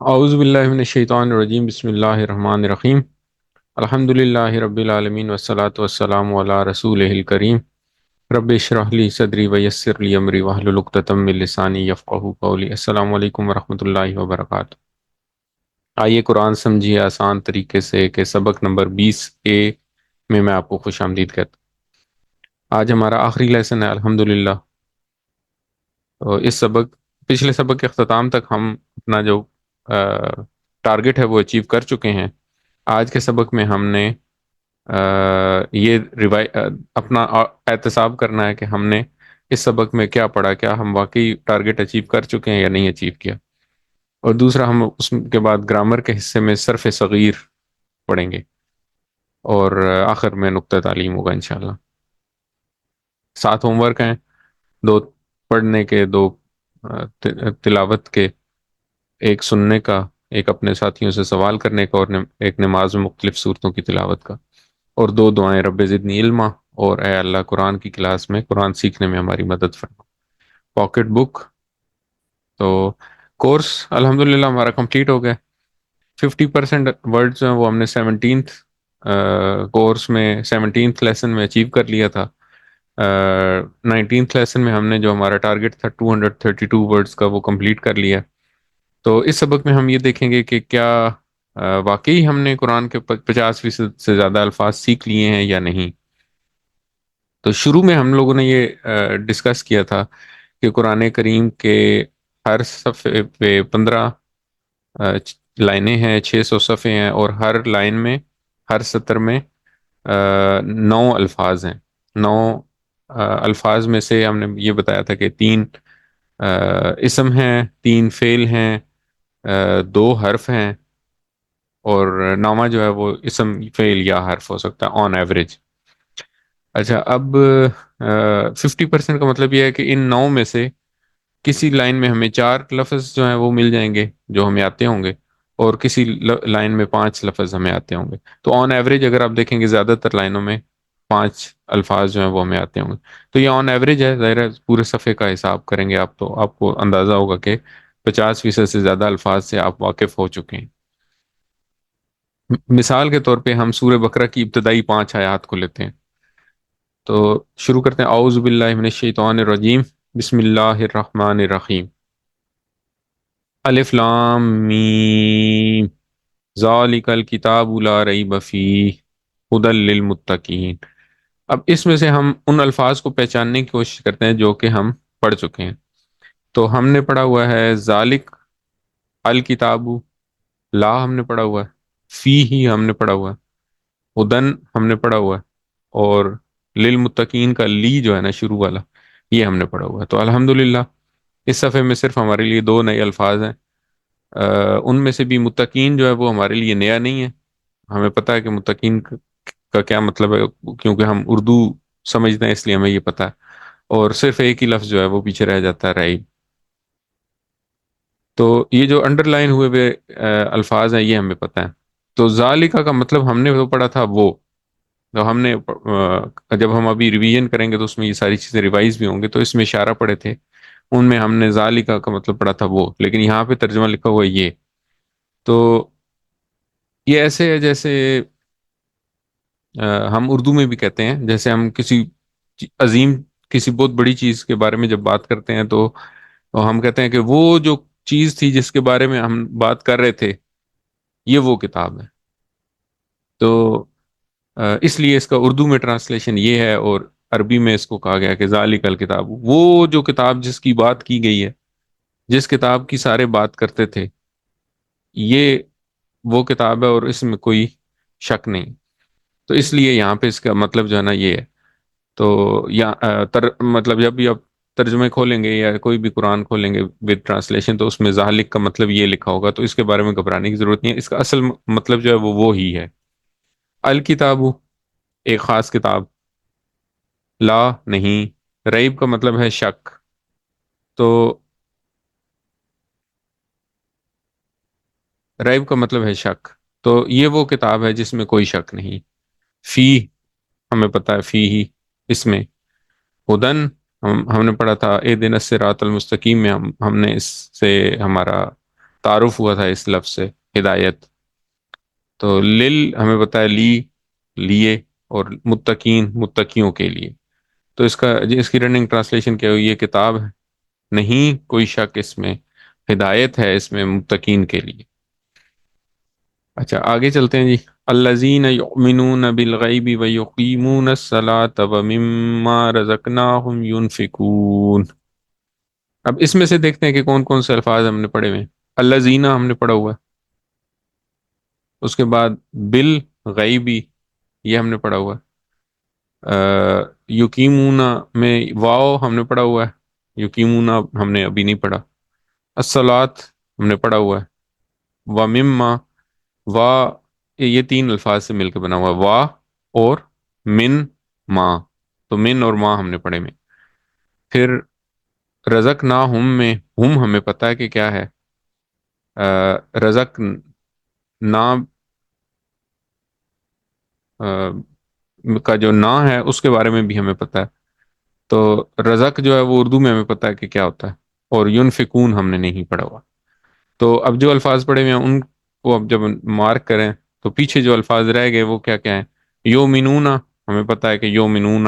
اعوذ باللہ من الشیطان الرجیم، بسم اللہ الرحمن الرحیم۔ الحمد للہ رب العالمین والصلاة والسلام علی رسولہ الکریم۔ رب اشرح لی صدری ویسر لی امری واحلل عقدۃ من لسانی یفقہوا قولی۔ السلام علیکم ورحمۃ اللہ وبرکاتہ۔ آئیے قرآن سمجھیے آسان طریقے سے کہ سبق نمبر 20A میں آپ کو خوش آمدید کہتا ہوں۔ آج ہمارا آخری لیسن ہے الحمدللہ۔ تو اس پچھلے سبق کے اختتام تک ہم اپنا جو ٹارگٹ ہے وہ اچیو کر چکے ہیں۔ آج کے سبق میں ہم نے یہ اپنا احتساب کرنا ہے کہ ہم نے اس سبق میں کیا پڑھا، کیا ہم واقعی ٹارگٹ اچیو کر چکے ہیں یا نہیں اچیو کیا۔ اور دوسرا، ہم اس کے بعد گرامر کے حصے میں صرف صغیر پڑھیں گے، اور آخر میں نقطہ تعلیم ہوگا انشاءاللہ۔ 7 ہوم ورک ہیں، 2 پڑھنے کے، 2 تلاوت کے، ایک سننے کا، ایک اپنے ساتھیوں سے سوال کرنے کا، اور ایک نماز میں مختلف صورتوں کی تلاوت کا، اور 2 دعائیں، رب زدنی علما اور اے اللہ قرآن کی کلاس میں قرآن سیکھنے میں ہماری مدد فرما۔ پاکٹ بک، تو کورس الحمدللہ ہمارا کمپلیٹ ہو گیا۔ 50% ورڈز ہیں وہ ہم نے 17th کورس میں 17th لیسن میں اچیو کر لیا تھا۔ 19th لیسن میں ہم نے جو ہمارا ٹارگٹ تھا 232 ورڈز کا وہ کمپلیٹ کر لیا۔ تو اس سبق میں ہم یہ دیکھیں گے کہ کیا واقعی ہم نے قرآن کے 50% سے زیادہ الفاظ سیکھ لیے ہیں یا نہیں۔ تو شروع میں ہم لوگوں نے یہ ڈسکس کیا تھا کہ قرآن کریم کے ہر صفحے پہ 15 لائنیں ہیں، 600 صفحے ہیں، اور ہر لائن میں، ہر سطر میں 9 الفاظ ہیں۔ 9 الفاظ میں سے ہم نے یہ بتایا تھا کہ 3 اسم ہیں، 3 فعل ہیں، 2 حرف ہیں، اور نامہ جو ہے وہ اسم، فعل یا حرف ہو سکتا ہے آن ایوریج۔ اچھا، اب 50% کا مطلب یہ ہے کہ ان 9 میں سے کسی لائن میں ہمیں 4 لفظ جو ہیں وہ مل جائیں گے جو ہمیں آتے ہوں گے، اور کسی لائن میں 5 لفظ ہمیں آتے ہوں گے۔ تو آن ایوریج اگر آپ دیکھیں گے زیادہ تر لائنوں میں 5 الفاظ جو ہیں وہ ہمیں آتے ہوں گے۔ تو یہ آن ایوریج ہے، ظاہر ہے پورے صفحے کا حساب کریں گے آپ تو آپ کو اندازہ ہوگا کہ 50% سے زیادہ الفاظ سے آپ واقف ہو چکے ہیں۔ مثال کے طور پہ ہم سورہ بقرہ کی ابتدائی 5 آیات کو لیتے ہیں۔ تو شروع کرتے ہیں، اعوذ باللہ من الشیطان الرجیم، بسم اللہ الرحمن الرحیم، الف لام میم، ذالک الکتاب لا ریب فیہ، ھدی للمتقین۔ اب اس میں سے ہم ان الفاظ کو پہچاننے کی کوشش کرتے ہیں جو کہ ہم پڑھ چکے ہیں۔ تو ہم نے پڑھا ہوا ہے ذالک الکتاب، لا ہم نے پڑھا ہوا ہے، فی ہی ہم نے پڑھا ہوا ہے، ہدن ہم نے پڑھا ہوا ہے، اور للمتقین کا لی جو ہے نا شروع والا، یہ ہم نے پڑھا ہوا ہے۔ تو الحمدللہ اس صفحے میں صرف ہمارے لیے 2 نئے الفاظ ہیں۔ ان میں سے بھی متقین جو ہے وہ ہمارے لیے نیا نہیں ہے، ہمیں پتہ ہے کہ متقین کا کیا مطلب ہے، کیونکہ ہم اردو سمجھتے ہیں اس لیے ہمیں یہ پتہ ہے، اور صرف ایک ہی لفظ جو ہے وہ پیچھے رہ جاتا ہے، رائب۔ تو یہ جو انڈر لائن ہوئے الفاظ ہیں یہ ہمیں پتہ ہے۔ تو ذالکہ کا مطلب ہم نے وہ پڑھا تھا وہ، تو ہم نے جب ہم ابھی ریویژن کریں گے تو اس میں یہ ساری چیزیں ریوائز بھی ہوں گے، تو اس میں اشارہ پڑھے تھے، ان میں ہم نے ذالکہ کا مطلب پڑھا تھا وہ، لیکن یہاں پہ ترجمہ لکھا ہوا ہے یہ۔ تو یہ ایسے ہے جیسے ہم اردو میں بھی کہتے ہیں، جیسے ہم کسی عظیم، کسی بہت بڑی چیز کے بارے میں جب بات کرتے ہیں تو ہم کہتے ہیں کہ وہ جو چیز تھی جس کے بارے میں ہم بات کر رہے تھے یہ وہ کتاب ہے۔ تو اس لیے اس کا اردو میں ٹرانسلیشن یہ ہے، اور عربی میں اس کو کہا گیا کہ ذالک الکتاب، وہ جو کتاب جس کی بات کی گئی ہے، جس کتاب کی سارے بات کرتے تھے، یہ وہ کتاب ہے اور اس میں کوئی شک نہیں۔ تو اس لیے یہاں پہ اس کا مطلب جو ہے نا یہ ہے۔ تو مطلب جب بھی آپ ترجمے کھولیں گے یا کوئی بھی قرآن کھولیں گے ود ٹرانسلیشن، تو اس میں ذالک کا مطلب یہ لکھا ہوگا، تو اس کے بارے میں گھبرانے کی ضرورت نہیں ہے، اس کا اصل مطلب جو ہے وہ ہی ہے۔ الکتاب ایک خاص کتاب، لا نہیں، ریب کا مطلب ہے شک، تو ریب کا مطلب ہے شک، تو یہ وہ کتاب ہے جس میں کوئی شک نہیں۔ فی ہمیں پتہ ہے، فی ہی اس میں، ہدن ہم نے پڑھا تھا اے دن الصراط المستقیم میں، ہم نے اس سے ہمارا تعارف ہوا تھا اس لفظ سے، ہدایت. تو لل ہمیں پتا ہے لی، لیے، اور متقین متقیوں کے لیے. تو اس کی رننگ ٹرانسلیشن کیا ہوئی؟ یہ کتاب ہے، نہیں کوئی شک اس میں، ہدایت ہے اس میں متقین کے لیے. اچھا آگے چلتے ہیں جی. الذین یؤمنون بالغیب ویقیمون الصلاۃ ومما رزقناہم ینفقون. اب اس میں سے دیکھتے ہیں کہ کون کون سے الفاظ ہم نے پڑھے ہوئے ہیں. الذین ہم نے پڑھا ہوا ہے، اس کے بعد بالغیبی یہ ہم نے پڑھا ہوا ہے. یقیمون میں واو ہم نے پڑھا ہوا ہے، یقیمون ہم نے ابھی نہیں پڑھا. الصلاۃ ہم نے پڑھا ہوا ہے. ومما، وا یہ تین الفاظ سے مل کے بنا ہوا ہے، وا اور من ما. تو من اور ما ہم نے پڑھے میں. پھر رزق نہ ہم میں ہم ہمیں پتہ ہے کہ کیا ہے. رزق نہ کا جو نا ہے اس کے بارے میں بھی ہمیں پتہ ہے. تو رزق جو ہے وہ اردو میں ہمیں پتہ ہے کہ کیا ہوتا ہے. اور ینفقون ہم نے نہیں پڑھا ہوا. تو اب جو الفاظ پڑھے ہوئے ہیں ان کو اب جب مارک کریں تو پیچھے جو الفاظ رہ گئے وہ کیا کیا ہیں. یومنون ہمیں پتہ ہے کہ یومنون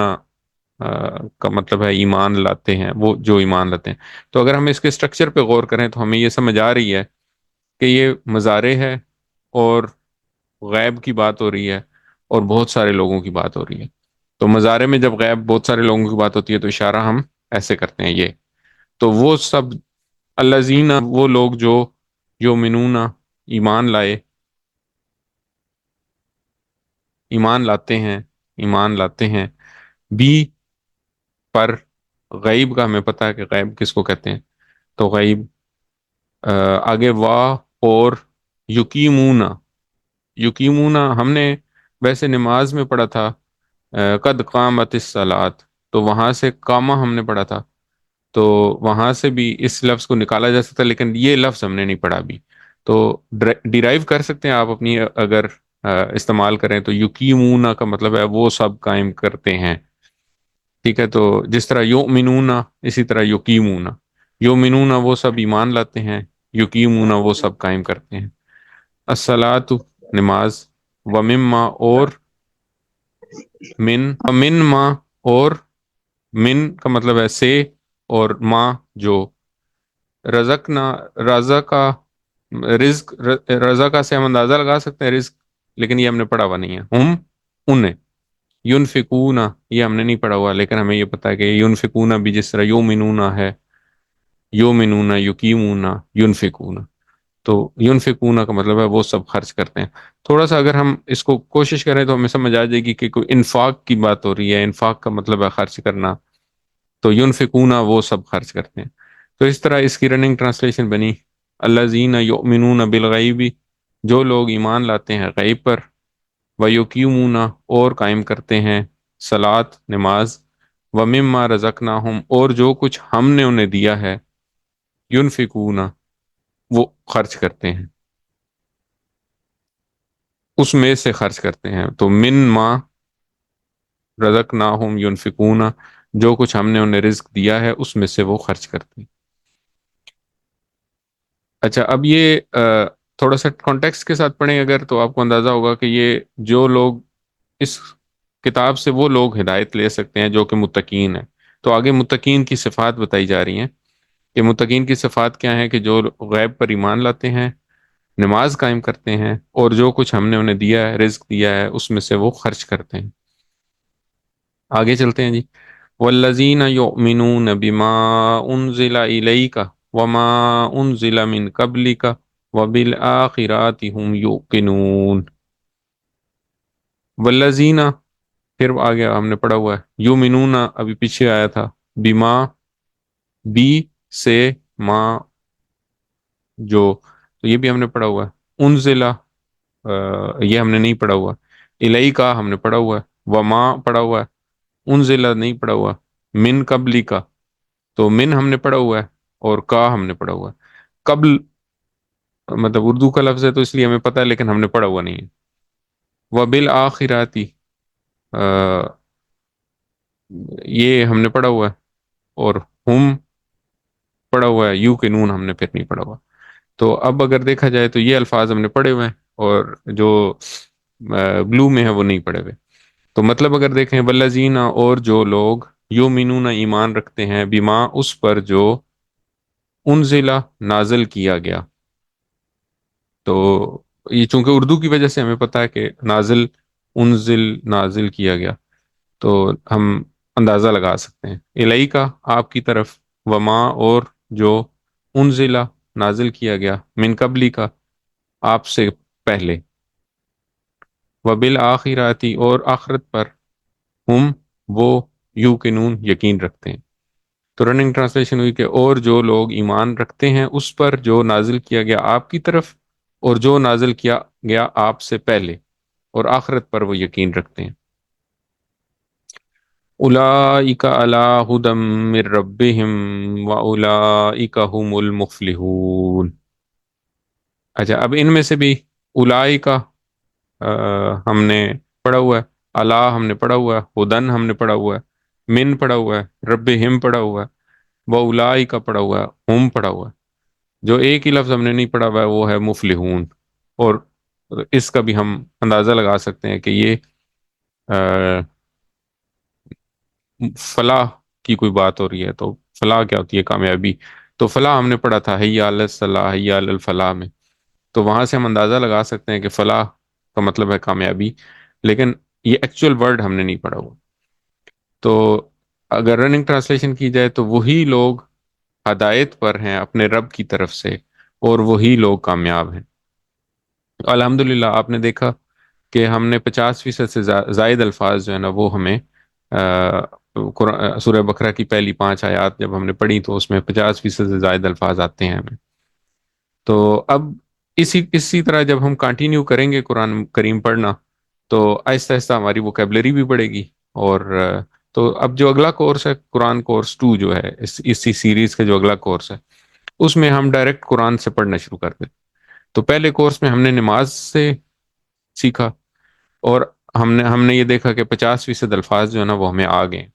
کا مطلب ہے ایمان لاتے ہیں، وہ جو ایمان لاتے ہیں. تو اگر ہم اس کے سٹرکچر پہ غور کریں تو ہمیں یہ سمجھ آ رہی ہے کہ یہ مضارع ہے اور غیب کی بات ہو رہی ہے اور بہت سارے لوگوں کی بات ہو رہی ہے. تو مضارع میں جب غیب بہت سارے لوگوں کی بات ہوتی ہے تو اشارہ ہم ایسے کرتے ہیں یہ. تو وہ سب الذین وہ لوگ جو یؤمنون ایمان لائے، ایمان لاتے ہیں، ایمان لاتے ہیں بھی پر. غیب کا ہمیں پتہ ہے کہ غیب کس کو کہتے ہیں. تو غیب آگے وا اور یقیمون. یقیمون ہم نے ویسے نماز میں پڑھا تھا قد قامت الصلاۃ، تو وہاں سے قامہ ہم نے پڑھا تھا. تو وہاں سے بھی اس لفظ کو نکالا جا سکتا ہے، لیکن یہ لفظ ہم نے نہیں پڑھا ابھی. تو ڈیرائیو کر سکتے ہیں آپ اپنی اگر استعمال کریں تو یقیمون کا مطلب ہے وہ سب قائم کرتے ہیں. ٹھیک ہے، تو جس طرح یؤمنون اسی طرح یقیمون. یؤمنون وہ سب ایمان لاتے ہیں، یقیمون وہ سب قائم کرتے ہیں. الصلاۃ نماز، ومما اور من ما اور من کا مطلب ہے سے، اور ما جو رزقنا رزقا رزق رزقا سے ہم اندازہ لگا سکتے ہیں رزق، لیکن یہ ہم نے پڑھا ہوا نہیں ہے. ہم انہیں ینفقون یہ ہم نے نہیں پڑھا ہوا، لیکن ہمیں یہ پتا ہے کہ ینفقون بھی جس طرح یومنون ہے، یومنون یقیمون ینفقون. تو ینفقون کا مطلب ہے وہ سب خرچ کرتے ہیں. تھوڑا سا اگر ہم اس کو کوشش کریں تو ہمیں سمجھ آ جائے گی کہ کوئی انفاق کی بات ہو رہی ہے. انفاق کا مطلب ہے خرچ کرنا، تو ینفقون وہ سب خرچ کرتے ہیں. تو اس طرح اس کی رننگ ٹرانسلیشن بنی الذین یؤمنون بالغیب، جو لوگ ایمان لاتے ہیں غیب پر، ویقیمون اور قائم کرتے ہیں صلاۃ نماز، ومما رزقناہم اور جو کچھ ہم نے انہیں دیا ہے، ینفقون وہ خرچ کرتے ہیں، اس میں سے خرچ کرتے ہیں. تو من ما رزقناہم ینفقون، جو کچھ ہم نے انہیں رزق دیا ہے اس میں سے وہ خرچ کرتے ہیں. اچھا اب یہ تھوڑا سا کانٹیکسٹ کے ساتھ پڑھیں اگر تو آپ کو اندازہ ہوگا کہ یہ جو لوگ اس کتاب سے وہ لوگ ہدایت لے سکتے ہیں جو کہ متقین ہیں. تو آگے متقین کی صفات بتائی جا رہی ہیں کہ متقین کی صفات کیا ہیں، کہ جو غیب پر ایمان لاتے ہیں، نماز قائم کرتے ہیں، اور جو کچھ ہم نے انہیں دیا ہے رزق دیا ہے اس میں سے وہ خرچ کرتے ہیں. آگے چلتے ہیں جی. والذین یؤمنون بما انزل الیک وما انزل من قبلک وبالآخرات هم یوقنون. والذین پھر آگے ہم نے پڑھا ہوا ہے یؤمنون، ابھی پیچھے آیا تھا بما، بی سے ما جو، تو یہ بھی ہم نے پڑھا ہوا ہے. انزلہ یہ ہم نے نہیں پڑھا ہوا. الیک ہم نے پڑھا ہوا ہے، وما پڑھا ہوا ہے، انزلہ نہیں پڑھا ہوا. من قبلی کا، تو من ہم نے پڑھا ہوا ہے اور کا ہم نے پڑھا ہوا ہے. قبل مطلب اردو کا لفظ ہے تو اس لیے ہمیں پتہ ہے، لیکن ہم نے پڑھا ہوا نہیں ہے. وبالآخراتی یہ ہم نے پڑھا ہوا ہے، اور ہم پڑھا ہوا ہے. یو کے نون ہم نے پھر نہیں پڑھا ہوا. تو اب اگر دیکھا جائے تو یہ الفاظ ہم نے پڑھے ہوئے ہیں، اور جو بلو میں ہے وہ نہیں پڑھے ہوئے. تو مطلب اگر دیکھیں والذین، اور جو لوگ یؤمنون ایمان رکھتے ہیں، بما اس پر جو انزلہ نازل کیا گیا. تو یہ چونکہ اردو کی وجہ سے ہمیں پتہ ہے کہ نازل، انزل، نازل کیا گیا، تو ہم اندازہ لگا سکتے ہیں. الہی کا، آپ کی طرف، وما، اور جو انزلہ نازل کیا گیا، من قبلی کا، آپ سے پہلے، وبالآخراتی، اور آخرت پر، ہم وہ یوقنون یقین رکھتے ہیں. تو رننگ ٹرانسلیشن ہوئی کہ اور جو لوگ ایمان رکھتے ہیں اس پر جو نازل کیا گیا آپ کی طرف، اور جو نازل کیا گیا آپ سے پہلے، اور آخرت پر وہ یقین رکھتے ہیں. اولئک علی ھدی من ربہم واولئک هم المفلحون. اچھا، اب ان میں سے بھی اولئک ہم نے پڑھا ہوا ہے، اللہ ہم نے پڑھا ہوا ہے، ہدن ہم نے پڑھا ہوا ہے، من پڑھا ہوا ہے، ربہم پڑھا ہوا ہے، واولئک پڑھا ہوا ہے، ہم پڑھا ہوا ہے. جو ایک ہی لفظ ہم نے نہیں پڑھا ہوا ہے وہ ہے مفلحون. اور اس کا بھی ہم اندازہ لگا سکتے ہیں کہ یہ فلاح کی کوئی بات ہو رہی ہے. تو فلاح کیا ہوتی ہے؟ کامیابی. تو فلاح ہم نے پڑھا تھا حی علی الصلاح، حی علی الفلاح میں. تو وہاں سے ہم اندازہ لگا سکتے ہیں کہ فلاح کا مطلب ہے کامیابی، لیکن یہ ایکچوئل ورڈ ہم نے نہیں پڑھا ہوا. تو اگر رننگ ٹرانسلیشن کی جائے تو وہی لوگ ہدایت پر ہیں اپنے رب کی طرف سے، اور وہی لوگ کامیاب ہیں. الحمدللہ آپ نے دیکھا کہ ہم نے 50% سے زائد الفاظ جو ہے نا وہ ہمیں سورہ بقرہ کی پہلی 5 آیات جب ہم نے پڑھی تو اس میں 50% سے زائد الفاظ آتے ہیں ہمیں. تو اب اسی طرح جب ہم کنٹینیو کریں گے قرآن کریم پڑھنا، تو آہستہ آہستہ ہماری ووکیبلری بھی بڑھے گی. اور تو اب جو اگلا کورس ہے قرآن کورس 2 جو ہے، اسی سیریز کا جو اگلا کورس ہے، اس میں ہم ڈائریکٹ قرآن سے پڑھنا شروع کر دیں. تو پہلے کورس میں ہم نے نماز سے سیکھا، اور ہم نے یہ دیکھا کہ 50% الفاظ جو ہے نا وہ ہمیں آ گئے.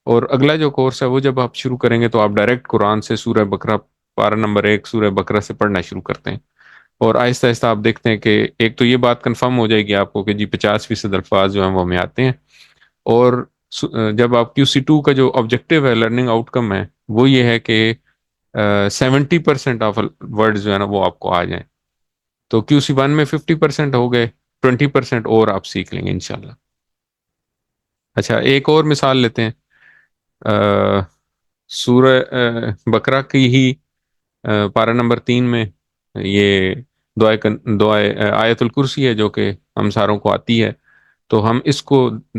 اور اگلا جو کورس ہے وہ جب آپ شروع کریں گے تو آپ ڈائریکٹ قرآن سے سورہ بقرہ، پارہ نمبر 1 سورہ بقرہ سے پڑھنا شروع کرتے ہیں. اور آہستہ آہستہ آپ دیکھتے ہیں کہ ایک تو یہ بات کنفرم ہو جائے گی آپ کو کہ جی 50% الفاظ جو ہیں وہ ہمیں آتے ہیں. اور جب آپ QC2 کا جو آبجیکٹیو ہے، لرننگ آؤٹ کم ہے، وہ یہ ہے کہ 70% آف ورڈ جو ہے نا وہ آپ کو آ جائیں. تو QC1 میں 50% ہو گئے، 20% اور آپ سیکھ لیں گے انشاءاللہ. اچھا، ایک اور مثال لیتے ہیں. سورہ بقرہ کی ہی پارہ نمبر 3 میں یہ دعائے آیت الکرسی ہے جو کہ ہم ساروں کو آتی ہے. تو ہم اس کو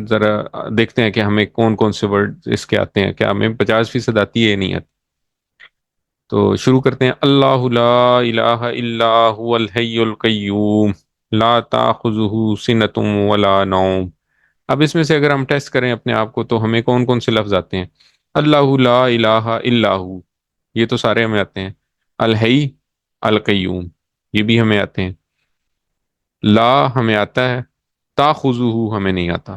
ذرا دیکھتے ہیں کہ ہمیں کون کون سے ورڈ اس کے آتے ہیں. کیا ہمیں 50% آتی ہے یا نہیں آتی؟ تو شروع کرتے ہیں. اللہ لا الہ الا هو الحی القیوم لا تاخذہ سنۃ ولا نوم. اب اس میں سے اگر ہم ٹیسٹ کریں اپنے آپ کو تو ہمیں کون کون سے لفظ آتے ہیں؟ اللہ لا الہ الا ہو، یہ تو سارے ہمیں آتے ہیں. الحی، القیوم، یہ بھی ہمیں آتے ہیں. لا ہمیں آتا ہے، تاخذہ ہمیں نہیں آتا.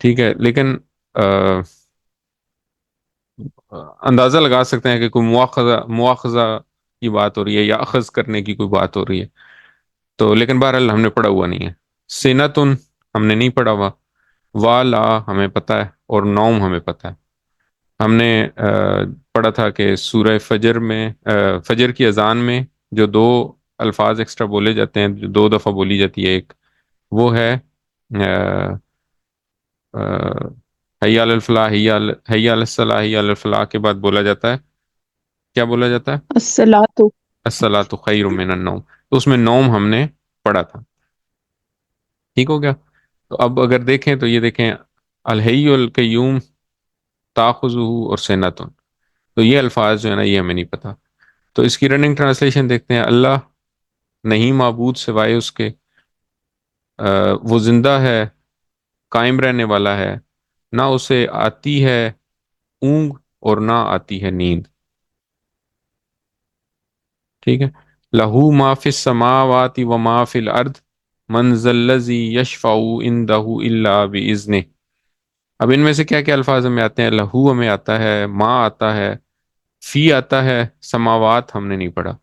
ٹھیک ہے، لیکن اندازہ لگا سکتے ہیں کہ کوئی مواخذہ کی بات ہو رہی ہے یا اخذ کرنے کی کوئی بات ہو رہی ہے. تو لیکن بہرحال ہم نے پڑھا ہوا نہیں ہے. سنتن ہم نے نہیں پڑھا ہوا. والا ہمیں پتہ ہے، اور نوم ہمیں پتہ ہے. ہم نے پڑھا تھا کہ سورہ فجر میں، فجر کی اذان میں جو 2 الفاظ ایکسٹرا بولے جاتے ہیں، جو 2 دفعہ بولی جاتی ہے، ایک وہ ہے حی علی الفلاح، حی علی الصلاح، حی علی الفلاح کے بعد بولا جاتا ہے، کیا بولا جاتا ہے؟ الصلاۃ. الصلاۃ خیر من النوم. تو اس میں نوم ہم نے پڑھا تھا. ٹھیک ہو گیا. تو اب اگر دیکھیں تو یہ دیکھیں الحی القیوم، تاخذہ، اور سنتن. تو یہ الفاظ جو ہے نا یہ ہمیں نہیں پتا. تو اس کی رننگ ٹرانسلیشن دیکھتے ہیں. اللہ نہیں معبود سوائے اس کے، وہ زندہ ہے، قائم رہنے والا ہے، نہ اسے آتی ہے اونگ اور نہ آتی ہے نیند. ٹھیک ہے. لہو ما فی السماوات و ما فی الارض من ذا الذی یشفع عندہ الا باذنہ. اب ان میں سے کیا کیا الفاظ ہمیں آتے ہیں؟ لہو ہمیں آتا ہے، ما آتا ہے، فی آتا ہے، سماوات ہم نے نہیں پڑھا.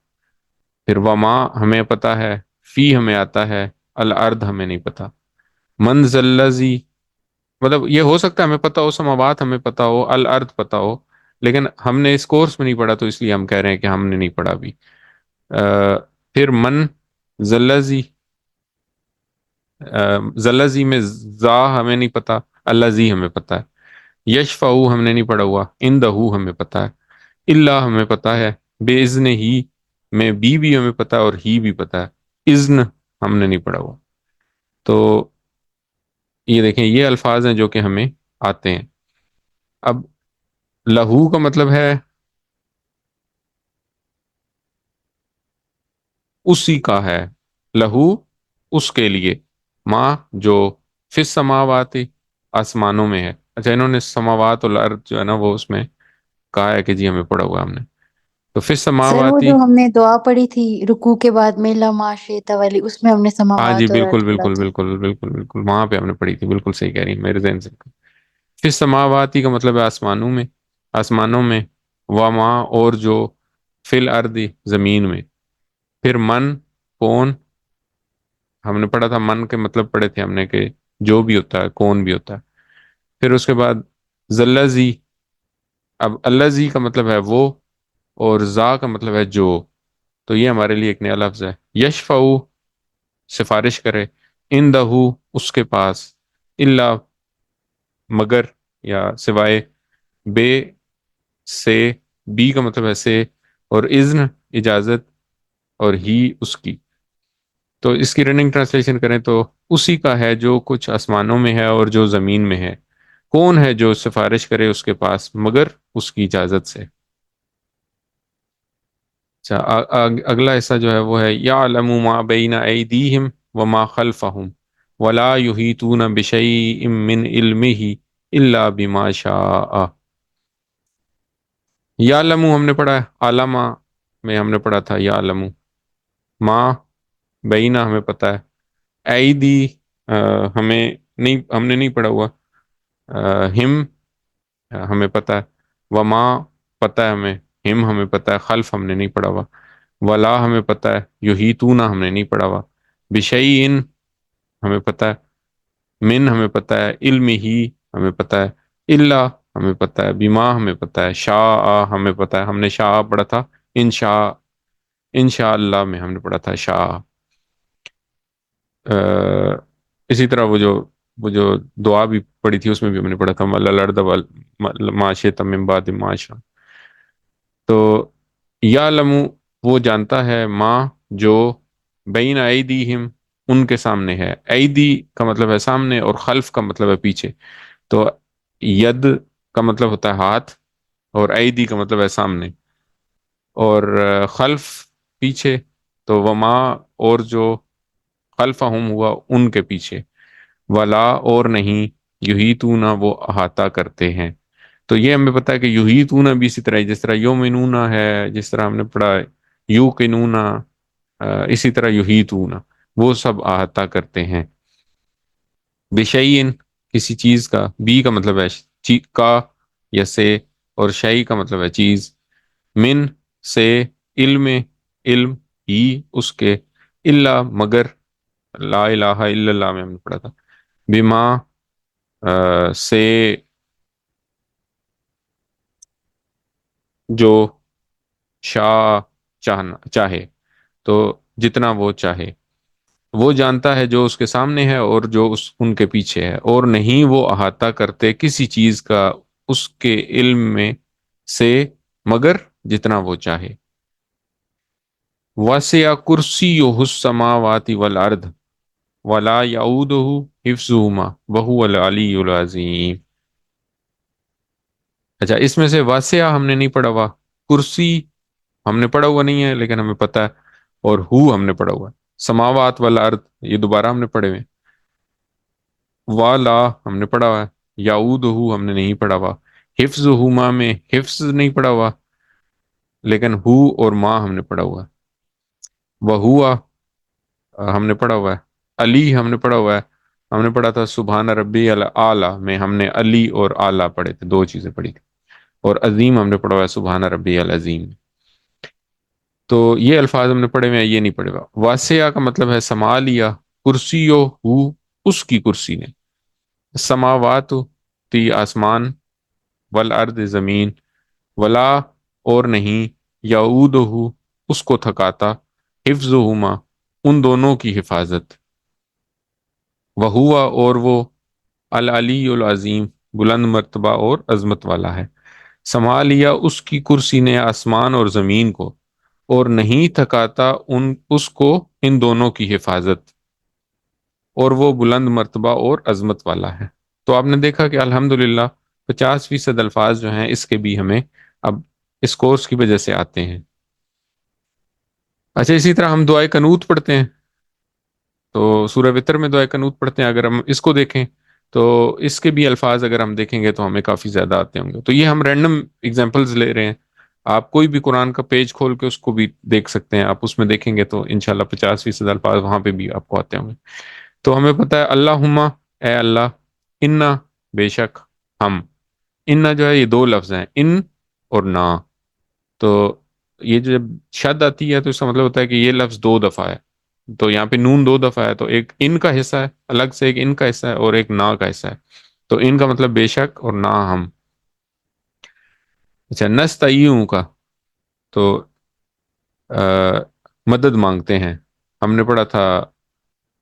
پھر وما ہمیں پتا ہے، فی ہمیں آتا ہے، الارض ہمیں نہیں پتا، من ذلذی مطلب یہ ہو سکتا ہے ہمیں پتا ہو، سماوات ہمیں پتا ہو، الارض پتا ہو، لیکن ہم نے اس کورس میں نہیں پڑھا تو اس لیے ہم کہہ رہے ہیں کہ ہم نے نہیں پڑھا ابھی۔ پھر من ذلذی، ذلذی میں زا ہمیں نہیں پتا، الذی ہمیں پتا ہے، یشفعو ہم نے نہیں پڑھا ہوا، اندہو ہمیں پتا ہے، اللہ ہمیں پتا ہے، بے اذن ہی میں بھی ہمیں پتا ہے اور ہی بھی پتا ہے، اذن ہم نے نہیں پڑھا ہوا۔ تو یہ دیکھیں یہ الفاظ ہیں جو کہ ہمیں آتے ہیں۔ اب لہو کا مطلب ہے اسی کا ہے، لہو اس کے لیے، ماں جو فی السماوات آسمانوں میں ہے۔ اچھا انہوں نے سماوات اور الارض جو ہے نا وہ اس میں کہا ہے کہ جی ہمیں پڑھا ہوا ہم نے، تو فی سر وہ السماوات، جو ہم نے دعا پڑھی تھی رکوع کے بعد میں لما شئت والی، اس میں ہم نے ہاں جی سماوات اور بالکل ارض پڑھا بالکل تھا۔ بالکل بالکل بالکل وہاں پہ ہم نے پڑھی تھی، بالکل صحیح کہہ رہی ہیں، میرے ذہن سے فی السماواتی کا مطلب ہے آسمانوں میں، آسمانوں میں، وما اور جو، فی الارض زمین میں، پھر من کون، ہم نے پڑھا تھا من کے مطلب پڑھے تھے ہم نے کہ جو بھی ہوتا ہے، کون بھی ہوتا ہے۔ پھر اس کے بعد ذلذی، اب الذی کا مطلب ہے وہ، اور ذا کا مطلب ہے جو، تو یہ ہمارے لیے ایک نیا لفظ ہے۔ یشفعو سفارش کرے، اندہو اس کے پاس، الا مگر یا سوائے، بے سے، بی کا مطلب ہے سے، اور اذن اجازت، اور ہی اس کی۔ تو اس کی رننگ ٹرانسلیشن کریں تو اسی کا ہے جو کچھ آسمانوں میں ہے اور جو زمین میں ہے، کون ہے جو سفارش کرے اس کے پاس مگر اس کی اجازت سے۔ اچھا اگلا حصہ جو ہے وہ ہے یعلم ما بین ایدیہم وما خلفہم ولا یحیطون بشیء من علمہ الا بما شاء۔ یعلم ہم نے پڑھا ہے، علامہ میں ہم نے پڑھا تھا یعلم، ما بینہ ہمیں پتہ ہے، ایدی ہمیں نہیں، ہم نے نہیں پڑھا ہوا، ہم ہمیں پتہ ہے، وما پتہ ہے ہمیں، ہم ہمیں پتہ ہے، خلف ہم نے نہیں پڑھا ہوا، ولا ہمیں پتہ ہے، یحیطون ہم نے نہیں پڑھا ہوا، بشیء ہمیں پتہ ہے، من ہمیں پتہ ہے، علم ہی ہمیں پتہ ہے، الا ہمیں پتہ ہے، بما ہمیں پتہ ہے، شاء ہمیں پتہ ہے، ہم نے شاء پڑھا تھا، انشاء، انشاء اللہ میں ہم نے پڑھا تھا شاء۔ اسی طرح وہ جو دعا بھی پڑھی تھی اس میں بھی ہم نے پڑھا تھا الارض ما شئت من بعد ما شاء۔ تو یعلم وہ جانتا ہے، ماں جو، بین ایدیہم ان کے سامنے ہے، ایدی کا مطلب ہے سامنے اور خلف کا مطلب ہے پیچھے، تو ید کا مطلب ہوتا ہے ہاتھ، اور ایدی کا مطلب ہے سامنے، اور خلف پیچھے، تو وما اور جو، خلفہم ہوا ان کے پیچھے، ولا اور نہیں، یحیطون وہ احاطہ کرتے ہیں۔ تو یہ ہمیں پتا ہے کہ یحیطون بھی اسی طرح ہے، جس طرح یومنون ہے، جس طرح ہم نے پڑھا ہے یوقنون، اسی طرح یحیطون وہ سب احاطہ کرتے ہیں، بشیء کسی چیز کا، بی کا مطلب ہے کا یا سے، اور شیء کا مطلب ہے چیز، من سے، علم علم ہی اس کے، الا مگر، لا الہ الا اللہ میں ہم نے پڑھا تھا، بما سے جو، شاء چاہنا چاہے، تو جتنا وہ چاہے، وہ جانتا ہے جو اس کے سامنے ہے اور جو ان کے پیچھے ہے، اور نہیں وہ احاطہ کرتے کسی چیز کا اس کے علم میں سے مگر جتنا وہ چاہے۔ وسع کرسیہ السماوات والارض ولا یعودہ حفظہما وہو العلی العظیم۔ اچھا اس میں سے واسعہ ہم نے نہیں پڑھا ہوا، کرسی ہم نے پڑھا ہوا نہیں ہے لیکن ہمیں پتہ ہے، اور ہو ہم نے پڑھا ہوا ہے، سماوات والارض یہ دوبارہ ہم نے پڑھے ہوئے، والا ہم نے پڑھا ہوا ہے، یعود ہو ہم نے نہیں پڑھا ہوا، حفظ ہما میں حفظ نہیں پڑھا ہوا، لیکن ہو اور ما ہم نے پڑھا ہوا ہے، وہ ہوا ہم نے پڑھا ہوا ہے، علی ہم نے پڑھا ہوا ہے، ہم نے پڑھا تھا سبحان ربی الاعلی میں ہم نے علی اور اعلی پڑھے تھے، دو چیزیں پڑھی تھی، اور عظیم ہم نے پڑھا ہوا ہے سبحان ربی العظیم۔ تو یہ الفاظ ہم نے پڑھے ہوئے ہیں، یہ نہیں پڑھے ہوئے۔ واسعہ کا مطلب ہے سما لیا، کرسیو ہو، اس کی کرسی نے، سماوات تی آسمان، والارض زمین، ولا اور نہیں، یعود ہو اس کو تھکاتا، حفظہما ان دونوں کی حفاظت، وہوا اور وہ، العلی العظیم بلند مرتبہ اور عظمت والا ہے، سنبھال لیا اس کی کرسی نے آسمان اور زمین کو، اور نہیں تھکاتا اس کو ان دونوں کی حفاظت، اور وہ بلند مرتبہ اور عظمت والا ہے۔ تو آپ نے دیکھا کہ الحمدللہ 50% الفاظ جو ہیں اس کے بھی ہمیں اب اس کورس کی وجہ سے آتے ہیں۔ اچھا، اسی طرح ہم دعائے قنوت پڑھتے ہیں، تو سورہ وتر میں دعائے قنوت پڑھتے ہیں، اگر ہم اس کو دیکھیں تو اس کے بھی الفاظ اگر ہم دیکھیں گے تو ہمیں کافی زیادہ آتے ہوں گے۔ تو یہ ہم رینڈم ایگزامپلز لے رہے ہیں، آپ کوئی بھی قرآن کا پیج کھول کے اس کو بھی دیکھ سکتے ہیں، آپ اس میں دیکھیں گے تو انشاءاللہ 50% الفاظ وہاں پہ بھی آپ کو آتے ہوں گے۔ تو ہمیں پتہ ہے اللہم، اے اللہ، انا بے شک ہم، انا جو ہے یہ دو لفظ ہیں، ان اور نا، تو یہ جو جب شد آتی ہے تو اس کا مطلب ہوتا ہے کہ یہ لفظ دو دفعہ ہے، تو یہاں پہ نون دو دفعہ ہے، تو ایک ان کا حصہ ہے الگ سے، ایک ان کا حصہ ہے اور ایک نا کا حصہ ہے، تو ان کا مطلب بے شک اور نا ہم۔ اچھا، نستعین کا تو مدد مانگتے ہیں، ہم نے پڑھا تھا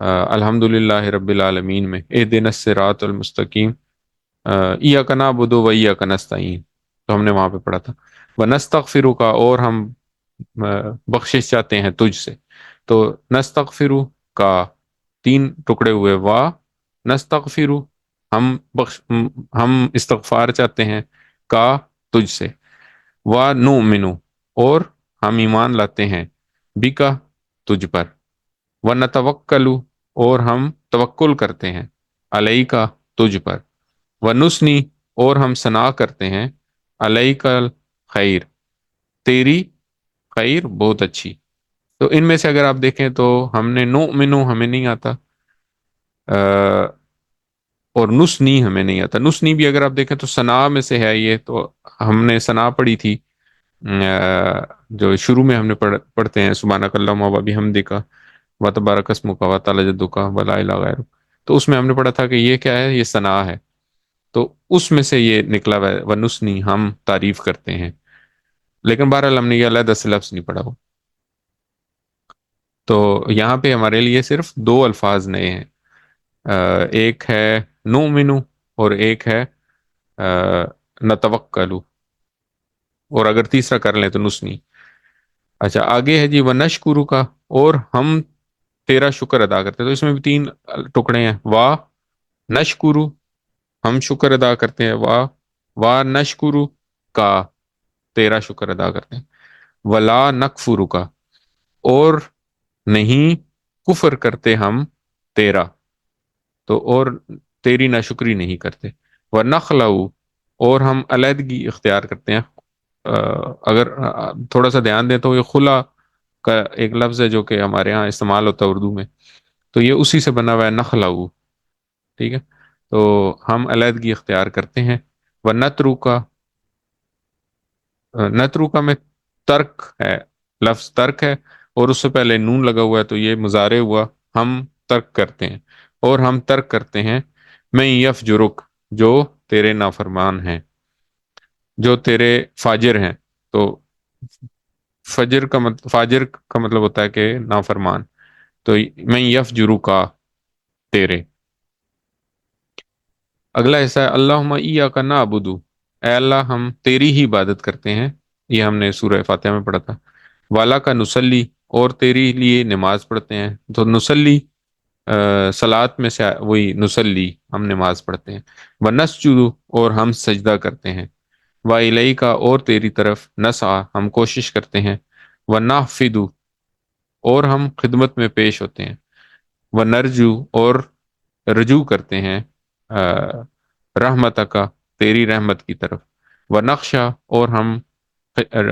الحمدللہ رب العالمین میں، اہدنا الصراط المستقیم، ایاک نعبد و ایاک نستعین، تو ہم نے وہاں پہ پڑھا تھا۔ ونستغفرک کا، اور ہم بخشش چاہتے ہیں تجھ سے، تو نستغفر کا تین ٹکڑے ہوئے، وا نستغفر ہم استغفار چاہتے ہیں، کا تجھ سے، وا نؤمن اور ہم ایمان لاتے ہیں، بکا تجھ پر، ونتوکل اور ہم توکل کرتے ہیں، علیکا تجھ پر، ونثنی اور ہم ثنا کرتے ہیں، علیکا خیر تیری خیر بہت اچھی۔ تو ان میں سے اگر آپ دیکھیں تو ہم نے نؤمنو ہمیں نہیں آتا، اور نسنی ہمیں نہیں آتا، نسنی بھی اگر آپ دیکھیں تو ثنا میں سے ہے یہ، تو ہم نے ثنا پڑھی تھی جو شروع میں ہم نے پڑھتے ہیں، سبحانک اللہم و بحمدک و تبارک اسمک و تعالی جدک و لا الہ غیرک، تو اس میں ہم نے پڑھا تھا کہ یہ کیا ہے، یہ ثنا ہے، تو اس میں سے یہ نکلا ہوا ہے، ونسنی ہم تعریف کرتے ہیں، لیکن بہرحال ہم نے یہ علیحدہ سے لفظ نہیں پڑھا ہو۔ تو یہاں پہ ہمارے لیے صرف دو الفاظ نئے ہیں، ایک ہے نؤمنو اور ایک ہے نتوکلو، اور اگر تیسرا کر لیں تو نسنی۔ اچھا، آگے ہے جی ونشکرو کا، اور ہم تیرا شکر ادا کرتے ہیں، تو اس میں بھی تین ٹکڑے ہیں، وا نشکرو ہم شکر ادا کرتے ہیں، وا نشکرو کا تیرا شکر ادا کرتے ہیں، ولا نکفرو کا اور نہیں کفر کرتے ہم تیرا، تو اور تیری ناشکری نہیں کرتے، ونخلع اور ہم علیحدگی اختیار کرتے ہیں، اگر تھوڑا سا دھیان دیں تو یہ خلا کا ایک لفظ ہے جو کہ ہمارے ہاں استعمال ہوتا ہے اردو میں، تو یہ اسی سے بنا ہوا ہے نخلع، ٹھیک ہے، تو ہم علیحدگی اختیار کرتے ہیں، ونترک نترکا میں ترک ہے، لفظ ترک ہے اور اس سے پہلے نون لگا ہوا ہے، تو یہ مضارع ہوا، ہم ترک کرتے ہیں، اور ہم ترک کرتے ہیں، میں یفجرک جو تیرے نافرمان ہیں، جو تیرے فاجر ہیں، تو فاجر کا مطلب ہوتا ہے کہ نافرمان، تو میں یفجرو کا تیرے۔ اگلا حصہ ہے اللہم ایاک نعبد، اے اللہ ہم تیری ہی عبادت کرتے ہیں، یہ ہم نے سورہ فاتحہ میں پڑھا تھا، والا کا نصلی اور تیری لیے نماز پڑھتے ہیں، تو نصلی صلات میں سے وہی نصلی ہم نماز پڑھتے ہیں، ونسجد اور ہم سجدہ کرتے ہیں، وَإِلَيْكَ اور تیری طرف نسعى ہم کوشش کرتے ہیں، وَنَحْفِدُ اور ہم خدمت میں پیش ہوتے ہیں، وَنَرْجُو اور رجوع کرتے ہیں رحمت کا تیری رحمت کی طرف، ونخشا اور ہم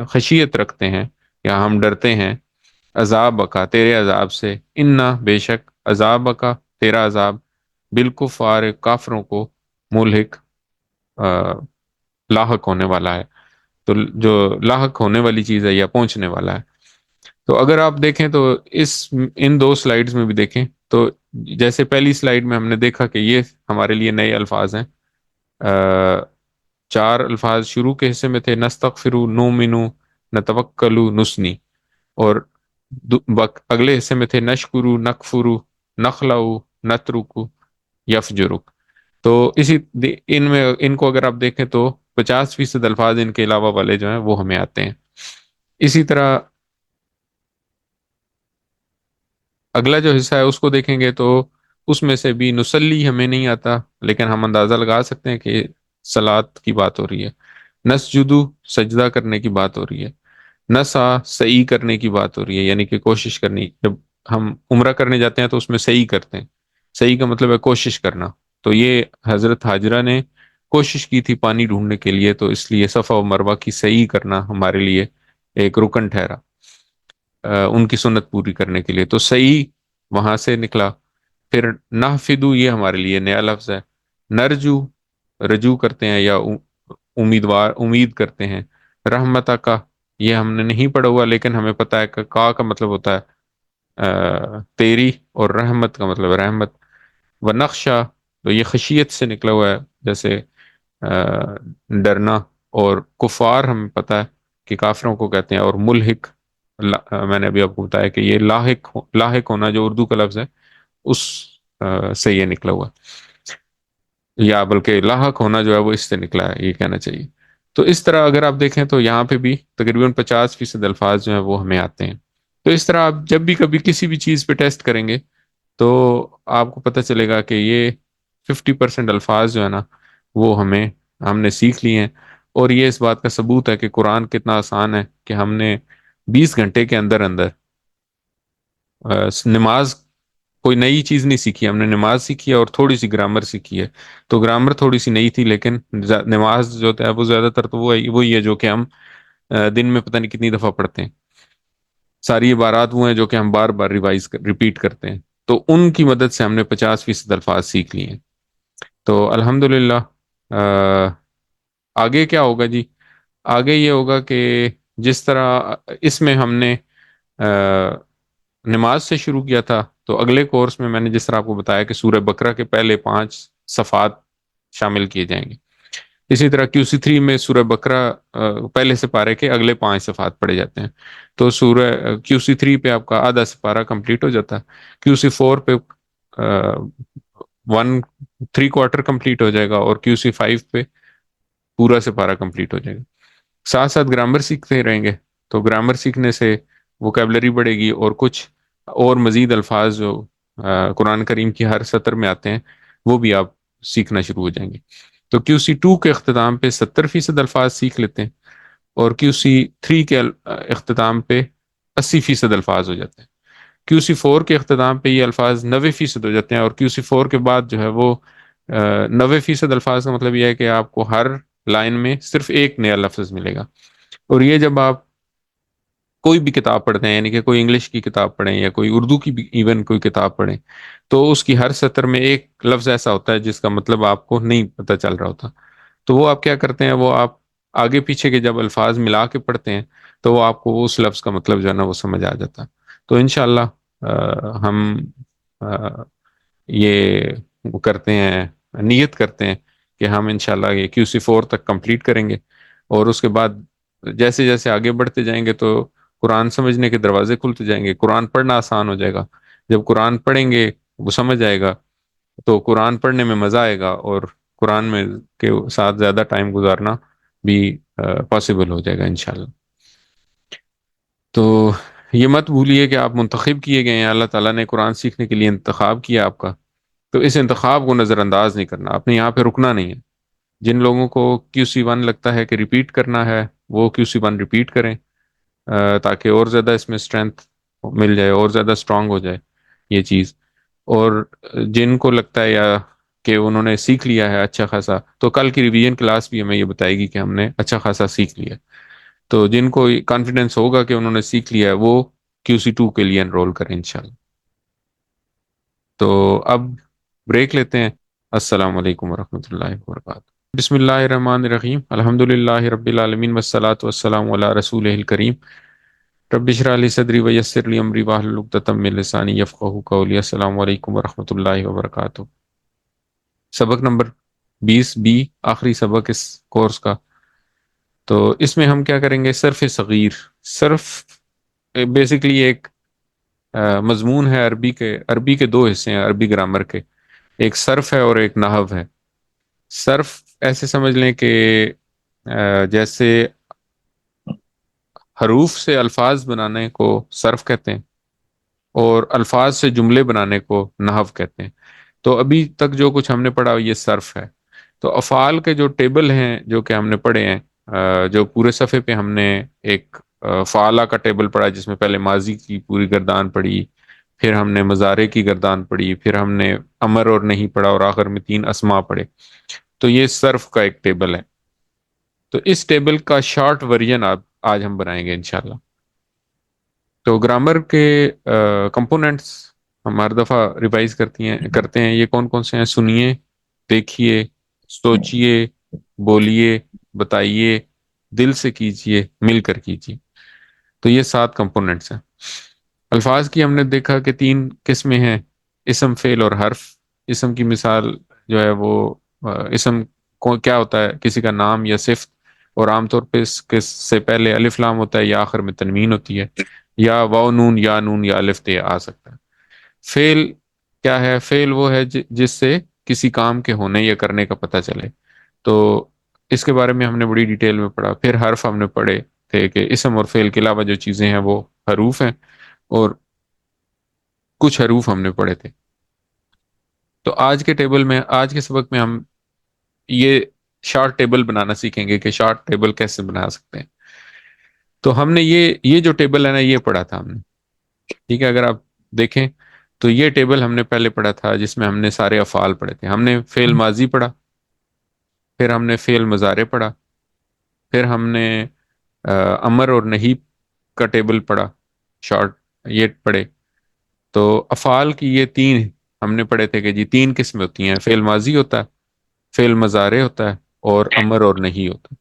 خشیت رکھتے ہیں یا ہم ڈرتے ہیں، عذاب کا تیرے عذاب سے، انا بے شک عذاب کا تیرا عذاب، بالکفار کافروں کو، ملحق لاحق ہونے والا ہے، تو جو لاحق ہونے والی چیز ہے یا پہنچنے والا ہے۔ تو اگر آپ دیکھیں تو ان دو سلائیڈز میں بھی دیکھیں تو جیسے پہلی سلائیڈ میں ہم نے دیکھا کہ یہ ہمارے لیے نئے الفاظ ہیں، چار الفاظ شروع کے حصے میں تھے: نستغفرو، نؤمنو، نتوکلو، نسنی، اور اگلے حصے میں تھے: نشکرو، نکفرو، نخلعو، نترکو، یفجرک۔ تو ان کو اگر آپ دیکھیں تو 50% الفاظ ان کے علاوہ والے جو ہیں وہ ہمیں آتے ہیں۔ اسی طرح اگلا جو حصہ ہے اس کو دیکھیں گے تو اس میں سے بھی نسلی ہمیں نہیں آتا، لیکن ہم اندازہ لگا سکتے ہیں کہ صلات کی بات ہو رہی ہے۔ نسجدو، سجدہ کرنے کی بات ہو رہی ہے۔ نسا، سعی کرنے کی بات ہو رہی ہے، یعنی کہ کوشش کرنی۔ جب ہم عمرہ کرنے جاتے ہیں تو اس میں سعی کرتے ہیں، سعی کا مطلب ہے کوشش کرنا۔ تو یہ حضرت حاجرہ نے کوشش کی تھی پانی ڈھونڈنے کے لیے، تو اس لیے صفا و مروہ کی سعی کرنا ہمارے لیے ایک رکن ٹھہرا ان کی سنت پوری کرنے کے لیے، تو صحیح وہاں سے نکلا۔ پھر نحفدو، یہ ہمارے لیے نیا لفظ ہے۔ نرجو، رجوع کرتے ہیں یا امید کرتے ہیں۔ رحمتہ کا، یہ ہم نے نہیں پڑھا ہوا لیکن ہمیں پتہ ہے کہ کا مطلب ہوتا ہے تیری، اور رحمت کا مطلب ہے رحمت۔ و نقشہ، تو یہ خشیت سے نکلا ہوا ہے، جیسے ڈرنا۔ اور کفار ہمیں پتہ ہے کہ کافروں کو کہتے ہیں۔ اور ملحق، میں نے ابھی آپ کو بتایا کہ یہ لاحق ہونا جو اردو کا لفظ ہے اس سے یہ نکلا ہوا، یا بلکہ لاحق ہونا جو ہے وہ اس سے نکلا ہے، یہ کہنا چاہیے۔ تو اس طرح اگر آپ دیکھیں تو یہاں پہ بھی تقریباً 50% الفاظ جو ہیں وہ ہمیں آتے ہیں۔ تو اس طرح آپ جب بھی کبھی کسی بھی چیز پہ ٹیسٹ کریں گے تو آپ کو پتہ چلے گا کہ یہ 50% الفاظ جو ہے نا وہ ہم نے سیکھ لیے ہیں۔ اور یہ اس بات کا ثبوت ہے کہ قرآن کتنا آسان ہے کہ ہم نے 20 گھنٹے کے اندر اندر نماز، کوئی نئی چیز نہیں سیکھی، ہم نے نماز سیکھی ہے اور تھوڑی سی گرامر سیکھی ہے۔ تو گرامر تھوڑی سی نئی تھی، لیکن نماز جو ہے وہ زیادہ تر تو وہی ہے جو کہ ہم دن میں پتہ نہیں کتنی دفعہ پڑھتے ہیں۔ ساری عبارات وہ ہیں جو کہ ہم بار بار ریپیٹ کرتے ہیں۔ تو ان کی مدد سے ہم نے 50% الفاظ سیکھ لیے ہیں۔ تو الحمدللہ آگے کیا ہوگا جی؟ آگے یہ ہوگا کہ جس طرح اس میں ہم نے نماز سے شروع کیا تھا، تو اگلے کورس میں نے جس طرح آپ کو بتایا کہ سورہ بقرہ کے پہلے 5 صفحات شامل کیے جائیں گے، اسی طرح QC3 میں سورہ بقرہ پہلے سپارے کے اگلے 5 صفحات پڑھے جاتے ہیں۔ تو سورہ QC3 پہ آپ کا آدھا سپارہ کمپلیٹ ہو جاتا ہے، QC4 پہ 1 3/4 کمپلیٹ ہو جائے گا، اور QC5 پہ پورا سپارہ کمپلیٹ ہو جائے گا۔ ساتھ ساتھ گرامر سیکھتے رہیں گے، تو گرامر سیکھنے سے ووکیبلری بڑھے گی، اور کچھ اور مزید الفاظ جو قرآن کریم کی ہر سطر میں آتے ہیں وہ بھی آپ سیکھنا شروع ہو جائیں گے۔ تو QC2 کے اختتام پہ 70% الفاظ سیکھ لیتے ہیں، اور QC3 کے اختتام پہ 80% الفاظ ہو جاتے ہیں۔ QC4 کے اختتام پہ یہ الفاظ 90% ہو جاتے ہیں، اور QC4 کے بعد جو ہے وہ 90% الفاظ کا مطلب یہ ہے کہ آپ کو ہر لائن میں صرف ایک نیا لفظ ملے گا۔ اور یہ جب آپ کوئی بھی کتاب پڑھتے ہیں، یعنی کہ کوئی انگلش کی کتاب پڑھیں یا کوئی اردو کی بھی ایون کوئی کتاب پڑھیں، تو اس کی ہر سطر میں ایک لفظ ایسا ہوتا ہے جس کا مطلب آپ کو نہیں پتہ چل رہا ہوتا، تو وہ آپ کیا کرتے ہیں، وہ آپ آگے پیچھے کے جب الفاظ ملا کے پڑھتے ہیں تو وہ آپ کو اس لفظ کا مطلب جو ہے نا وہ سمجھ آ جاتا ہے۔ تو انشاءاللہ ہم یہ وہ کرتے ہیں، نیت کرتے ہیں کہ ہم انشاءاللہ یہ QC4 تک کمپلیٹ کریں گے، اور اس کے بعد جیسے جیسے آگے بڑھتے جائیں گے تو قرآن سمجھنے کے دروازے کھلتے جائیں گے، قرآن پڑھنا آسان ہو جائے گا۔ جب قرآن پڑھیں گے وہ سمجھ آئے گا تو قرآن پڑھنے میں مزہ آئے گا، اور قرآن میں کے ساتھ زیادہ ٹائم گزارنا بھی پاسبل ہو جائے گا انشاءاللہ۔ تو یہ مت بھولیے کہ آپ منتخب کیے گئے ہیں، اللہ تعالیٰ نے قرآن سیکھنے کے لیے انتخاب کیا آپ کا، تو اس انتخاب کو نظر انداز نہیں کرنا، آپ نے یہاں پہ رکنا نہیں ہے۔ جن لوگوں کو QC1 لگتا ہے کہ ریپیٹ کرنا ہے وہ QC1 ریپیٹ کریں، تاکہ اور زیادہ اس میں اسٹرینتھ مل جائے، اور زیادہ اسٹرانگ ہو جائے یہ چیز۔ اور جن کو لگتا ہے یا کہ انہوں نے سیکھ لیا ہے اچھا خاصا، تو کل کی ریویژن کلاس بھی ہمیں یہ بتائے گی کہ ہم نے اچھا خاصا سیکھ لیا۔ تو جن کو کانفیڈنس ہوگا کہ انہوں نے سیکھ لیا ہے وہ QC2 کے لیے انرول کریں انشاءاللہ۔ تو اب بریک لیتے ہیں۔ السلام علیکم ورحمۃ اللہ وبرکاتہ۔ بسم اللہ الرحمن الرحیم، الحمد للہ رب العالمین والصلاۃ والسلام علی رسول الکریم۔ رب اشرح لی صدری ویسر لی امری واحلل عقدۃ من لسانی یفقہوا قولی۔ السلام علیکم ورحمۃ اللہ وبرکاتہ۔ سبق نمبر 20 آخری سبق اس کورس کا۔ تو اس میں ہم کیا کریں گے؟ صرف صغیر۔ صرف بیسیکلی ایک مضمون ہے عربی کے دو حصے ہیں عربی گرامر کے، ایک صرف ہے اور ایک نحو ہے۔ صرف ایسے سمجھ لیں کہ جیسے حروف سے الفاظ بنانے کو صرف کہتے ہیں اور الفاظ سے جملے بنانے کو نحو کہتے ہیں۔ تو ابھی تک جو کچھ ہم نے پڑھا یہ صرف ہے۔ تو افعال کے جو ٹیبل ہیں جو کہ ہم نے پڑھے ہیں، جو پورے صفحے پہ ہم نے ایک فعالہ کا ٹیبل پڑھا جس میں پہلے ماضی کی پوری گردان پڑھی، پھر ہم نے مضارع کی گردان پڑھی، پھر ہم نے امر اور نہیں پڑھا، اور آخر میں 3 اسما پڑھے۔ تو یہ صرف کا ایک ٹیبل ہے۔ تو اس ٹیبل کا شارٹ ورژن آج ہم بنائیں گے انشاءاللہ۔ تو گرامر کے کمپوننٹس ہم ہر دفعہ ریوائز کرتے ہیں۔ یہ کون کون سے ہیں؟ سنیے، دیکھیے، سوچئے، بولیے، بتائیے، دل سے کیجئے، مل کر کیجئے۔ تو یہ 7 کمپوننٹس ہیں۔ الفاظ کی ہم نے دیکھا کہ 3 قسمیں ہیں، اسم، فعل اور حرف۔ اسم کی مثال جو ہے وہ اسم کو کیا ہوتا ہے؟ کسی کا نام یا صفت، اور عام طور پہ اس کے سے پہلے الف لام ہوتا ہے یا آخر میں تنوین ہوتی ہے، یا واو نون یا نون یا الف تے آ سکتا ہے۔ فعل کیا ہے؟ فعل وہ ہے جس سے کسی کام کے ہونے یا کرنے کا پتہ چلے۔ تو اس کے بارے میں ہم نے بڑی ڈیٹیل میں پڑھا۔ پھر حرف ہم نے پڑھے تھے کہ اسم اور فعل کے علاوہ جو چیزیں ہیں وہ حروف ہیں، اور کچھ حروف ہم نے پڑھے تھے۔ تو آج کے سبق میں ہم یہ شارٹ ٹیبل بنانا سیکھیں گے کہ شارٹ ٹیبل کیسے بنا سکتے ہیں۔ تو ہم نے یہ جو ٹیبل ہے نا، یہ پڑھا تھا ہم نے، ٹھیک ہے؟ اگر آپ دیکھیں تو یہ ٹیبل ہم نے پہلے پڑھا تھا جس میں ہم نے سارے افعال پڑھے تھے۔ ہم نے فعل ماضی پڑھا، پھر ہم نے فعل مضارع پڑھا، پھر ہم نے امر اور نہیں کا ٹیبل پڑھا، شارٹ یہ پڑھے۔ تو افعال کی یہ 3 ہم نے پڑھے تھے کہ جی 3 قسمیں ہوتی ہیں، فعل ماضی ہوتا ہے، فعل مضارع ہوتا ہے، اور امر اور نہیں ہوتا ہے۔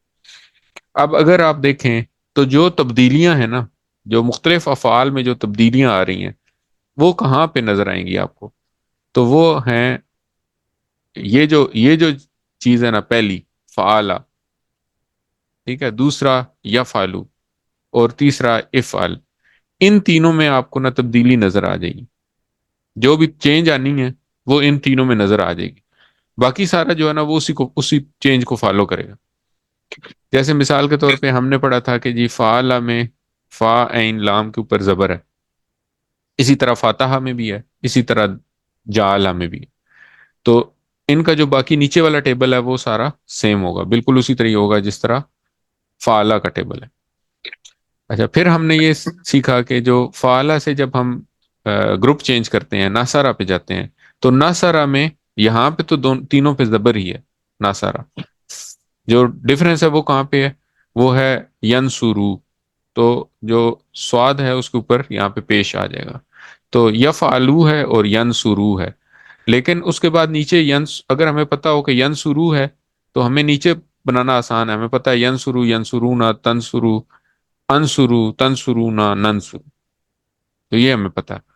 اب اگر آپ دیکھیں تو جو تبدیلیاں ہیں نا، جو مختلف افعال میں جو تبدیلیاں آ رہی ہیں وہ کہاں پہ نظر آئیں گی آپ کو؟ تو وہ ہیں یہ جو چیز ہے نا، پہلی فعالہ، ٹھیک ہے، دوسرا یفعلو، اور تیسرا افعل۔ ان تینوں میں آپ کو نا تبدیلی نظر آ جائے گی، جو بھی چینج آنی ہے وہ ان تینوں میں نظر آ جائے گی۔ باقی سارا جو ہے نا وہ اسی چینج کو فالو کرے گا۔ جیسے مثال کے طور پہ ہم نے پڑھا تھا کہ جی فعلہ میں فا عین لام کے اوپر زبر ہے، اسی طرح فاتحہ میں بھی ہے، اسی طرح جعلہ میں بھی ہے۔ تو ان کا جو باقی نیچے والا ٹیبل ہے وہ سارا سیم ہوگا، بالکل اسی طرح ہوگا جس طرح فعلہ کا ٹیبل ہے۔ اچھا، پھر ہم نے یہ سیکھا کہ جو فعلہ سے جب ہم گروپ چینج کرتے ہیں، ناصرہ پہ جاتے ہیں، تو ناصرہ میں یہاں پہ تو تینوں پہ زبر ہی ہے۔ ناصرہ جو ڈفرنس ہے وہ کہاں پہ ہے؟ وہ ہے ینصرو، تو جو سواد ہے اس کے اوپر یہاں پہ پیش آ جائے گا۔ تو یفعلو ہے اور ینصرو ہے، لیکن اس کے بعد نیچے اگر ہمیں پتہ ہو کہ ینصرو ہے تو ہمیں نیچے بنانا آسان ہے، ہمیں پتہ ہے ینصرو، ینصرونا، تنصرو، انصرو، تنصرونا، ننصرو، تو یہ ہمیں پتہ ہے۔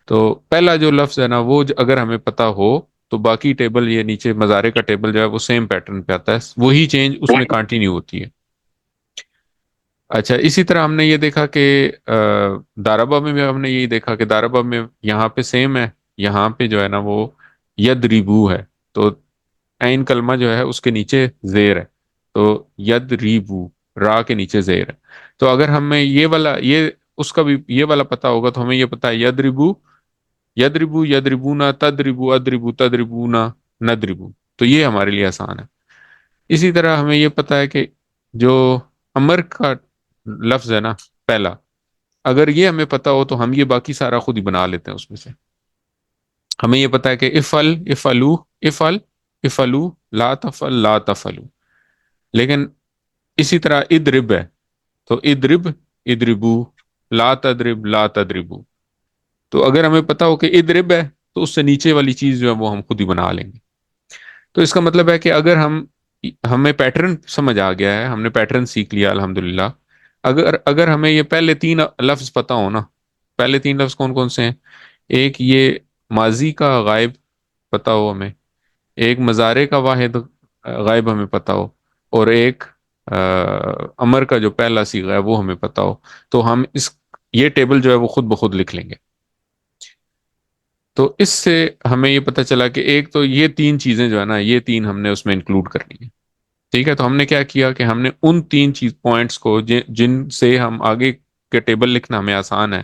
تو پہلا جو لفظ ہے نا وہ اگر ہمیں پتہ ہو تو باقی ٹیبل، یہ نیچے مضارع کا ٹیبل جو ہے وہ سیم پیٹرن پہ آتا ہے، وہی چینج اس میں کنٹینیو ہوتی ہے۔ اچھا، اسی طرح ہم نے یہ دیکھا کہ داربہ میں بھی ہم نے یہی دیکھا کہ داربہ میں یہاں پہ سیم ہے، یہاں پہ جو ہے نا وہ یدریبو ہے، تو عین کلمہ جو ہے اس کے نیچے زیر ہے، تو یدریبو، را کے نیچے زیر ہے۔ تو اگر ہمیں یہ اس کا بھی یہ والا پتہ ہوگا تو ہمیں یہ پتہ ہے یدریبو، یدریبو، یدریبونا، تدریبو، ادریبو، تدریبونا، ندریبو، تو یہ ہمارے لیے آسان ہے۔ اسی طرح ہمیں یہ پتہ ہے کہ جو امر کا لفظ ہے نا پہلا، اگر یہ ہمیں پتہ ہو تو ہم یہ باقی سارا خود ہی بنا لیتے ہیں اس میں سے۔ ہمیں یہ پتہ ہے کہ افعل، افعلو، افعل، افعلو، لا تفعل، لا تفعلو، لیکن اسی طرح ادرب ہے تو ادرب، ادربو، لا تدرب، لا تدربو۔ تو اگر ہمیں پتہ ہو کہ ادرب ہے تو اس سے نیچے والی چیز جو ہے وہ ہم خود ہی بنا لیں گے۔ تو اس کا مطلب ہے کہ اگر ہمیں پیٹرن سمجھ آ گیا ہے، ہم نے پیٹرن سیکھ لیا الحمدللہ، اگر ہمیں یہ پہلے تین لفظ پتہ ہو نا، پہلے تین لفظ کون کون سے ہیں؟ ایک یہ ماضی کا غائب پتہ ہو ہمیں، ایک مضارع کا واحد غائب ہمیں پتہ ہو، اور ایک امر کا جو پہلا صیغہ ہے وہ ہمیں پتہ ہو، تو ہم یہ ٹیبل جو ہے وہ خود بخود لکھ لیں گے۔ تو اس سے ہمیں یہ پتہ چلا کہ ایک تو یہ تین چیزیں جو ہے نا، یہ تین ہم نے اس میں انکلوڈ کرنی ہے، ٹھیک ہے؟ تو ہم نے کیا کیا کہ ہم نے ان تین چیز پوائنٹس کو جن سے ہم آگے کے ٹیبل لکھنا ہمیں آسان ہے،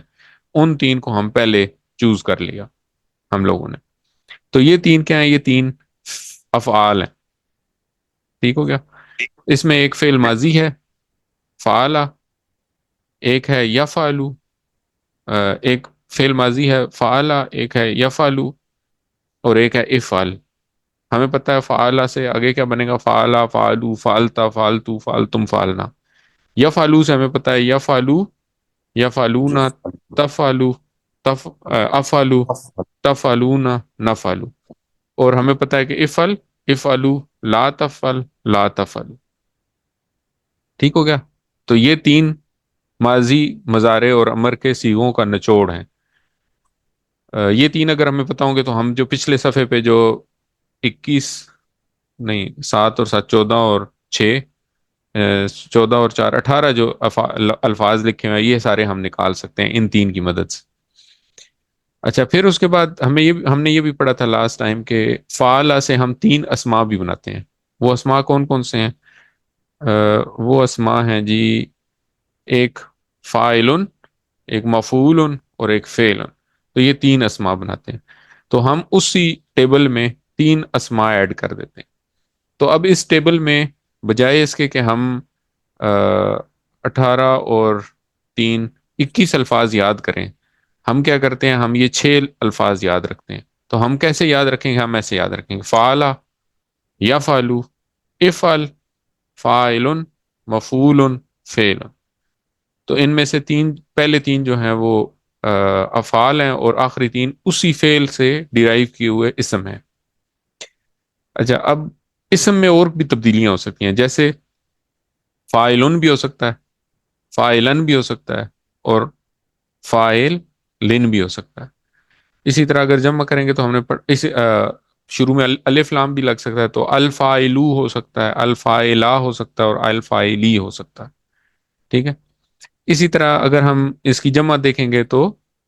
ان تین کو ہم پہلے چوز کر لیا ہم لوگوں نے۔ تو یہ تین کیا ہیں؟ یہ تین افعال ہیں، ٹھیک ہو گیا؟ اس میں ایک فعل ماضی ہے فعلا، ایک ہے یفعلو، ایک فعل ماضی ہے فعلا، ایک ہے یفعلو، اور ایک ہے افعل۔ ہمیں پتہ ہے فعلا سے آگے کیا بنے گا؟ فعلا، فعلو، فعلتا، فعلتو، فعلتم، فعلنا۔ یفعلو سے ہمیں پتہ ہے یفعلو، یفعلونا، تفعلو، افعلو، تفعلون، نفعلو۔ اور ہمیں پتہ ہے کہ افعل، افعلو، لا تفعل، لا تفعل، ٹھیک ہو گیا؟ تو یہ تین ماضی، مضارع اور امر کے صیغوں کا نچوڑ ہیں۔ یہ تین اگر ہمیں پتہ ہوں گے تو ہم جو پچھلے صفحے پہ جو 21 نہیں 7 اور 7 14 اور 6 14 اور 4 18 جو الفاظ لکھے ہوئے ہیں، یہ سارے ہم نکال سکتے ہیں ان تین کی مدد سے۔ اچھا، پھر اس کے بعد ہم نے یہ بھی پڑھا تھا لاسٹ ٹائم کہ فعلا سے ہم تین اسما بھی بناتے ہیں۔ وہ اسما کون کون سے ہیں؟ وہ اسما ہیں جی، ایک فاعل، ایک مفعول اور ایک فعل۔ تو یہ تین اسما بناتے ہیں، تو ہم اسی ٹیبل میں تین اسما ایڈ کر دیتے ہیں۔ تو اب اس ٹیبل میں بجائے اس کے کہ ہم 18 اور 3 21 الفاظ یاد کریں، ہم کیا کرتے ہیں؟ ہم یہ 6 الفاظ یاد رکھتے ہیں۔ تو ہم کیسے یاد رکھیں گے؟ ہم ایسے یاد رکھیں گے: فعلا، یفعلو، افعل، فاعل، مفعول، فعل۔ تو ان میں سے پہلے تین جو ہیں وہ افعال ہیں، اور آخری تین اسی فعل سے ڈیرائیو کیے ہوئے اسم ہیں۔ اچھا، اب اسم میں اور بھی تبدیلیاں ہو سکتی ہیں، جیسے فاعلن بھی ہو سکتا ہے، فاعلن بھی ہو سکتا ہے، اور فاعل لن بھی ہو سکتا ہے۔ اسی طرح اگر جمع کریں گے تو ہم نے شروع میں الف لام بھی لگ سکتا ہے، تو الفاعلو ہو سکتا ہے، الفاعلا ہو سکتا ہے، اور الفاعلی ہو سکتا ہے، ٹھیک ہے؟ اسی طرح اگر ہم اس کی جمع دیکھیں گے تو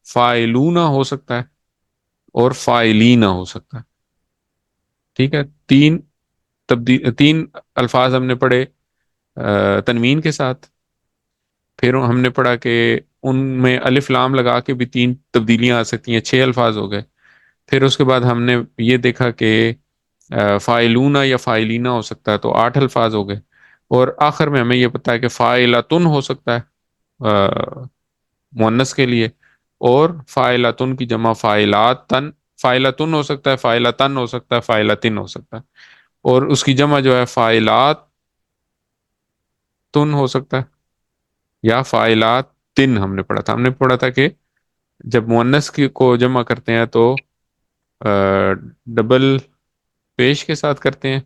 فاعلون ہو سکتا ہے اور فاعلین ہو سکتا ہے، ٹھیک ہے؟ تین الفاظ ہم نے پڑھے تنوین کے ساتھ، پھر ہم نے پڑھا کہ ان میں الف لام لگا کے بھی تین تبدیلیاں آ سکتی ہیں، 6 الفاظ ہو گئے۔ پھر اس کے بعد ہم نے یہ دیکھا کہ فاعلون یا فاعلینہ ہو سکتا ہے، تو 8 الفاظ ہو گئے۔ اور آخر میں ہمیں یہ پتا ہے کہ فاعلتن ہو سکتا ہے مؤنث کے لیے، اور فاعلتن کی جمع فاعلاتن، فاعلتن ہو سکتا ہے، فاعلتن ہو سکتا ہے، فاعلتن ہو سکتا ہے، اور اس کی جمع جو ہے فاعلات تن ہو سکتا ہے یا فاعلات تن۔ ہم نے پڑھا تھا کہ جب مؤنث کو جمع کرتے ہیں تو ڈبل پیش کے ساتھ کرتے ہیں،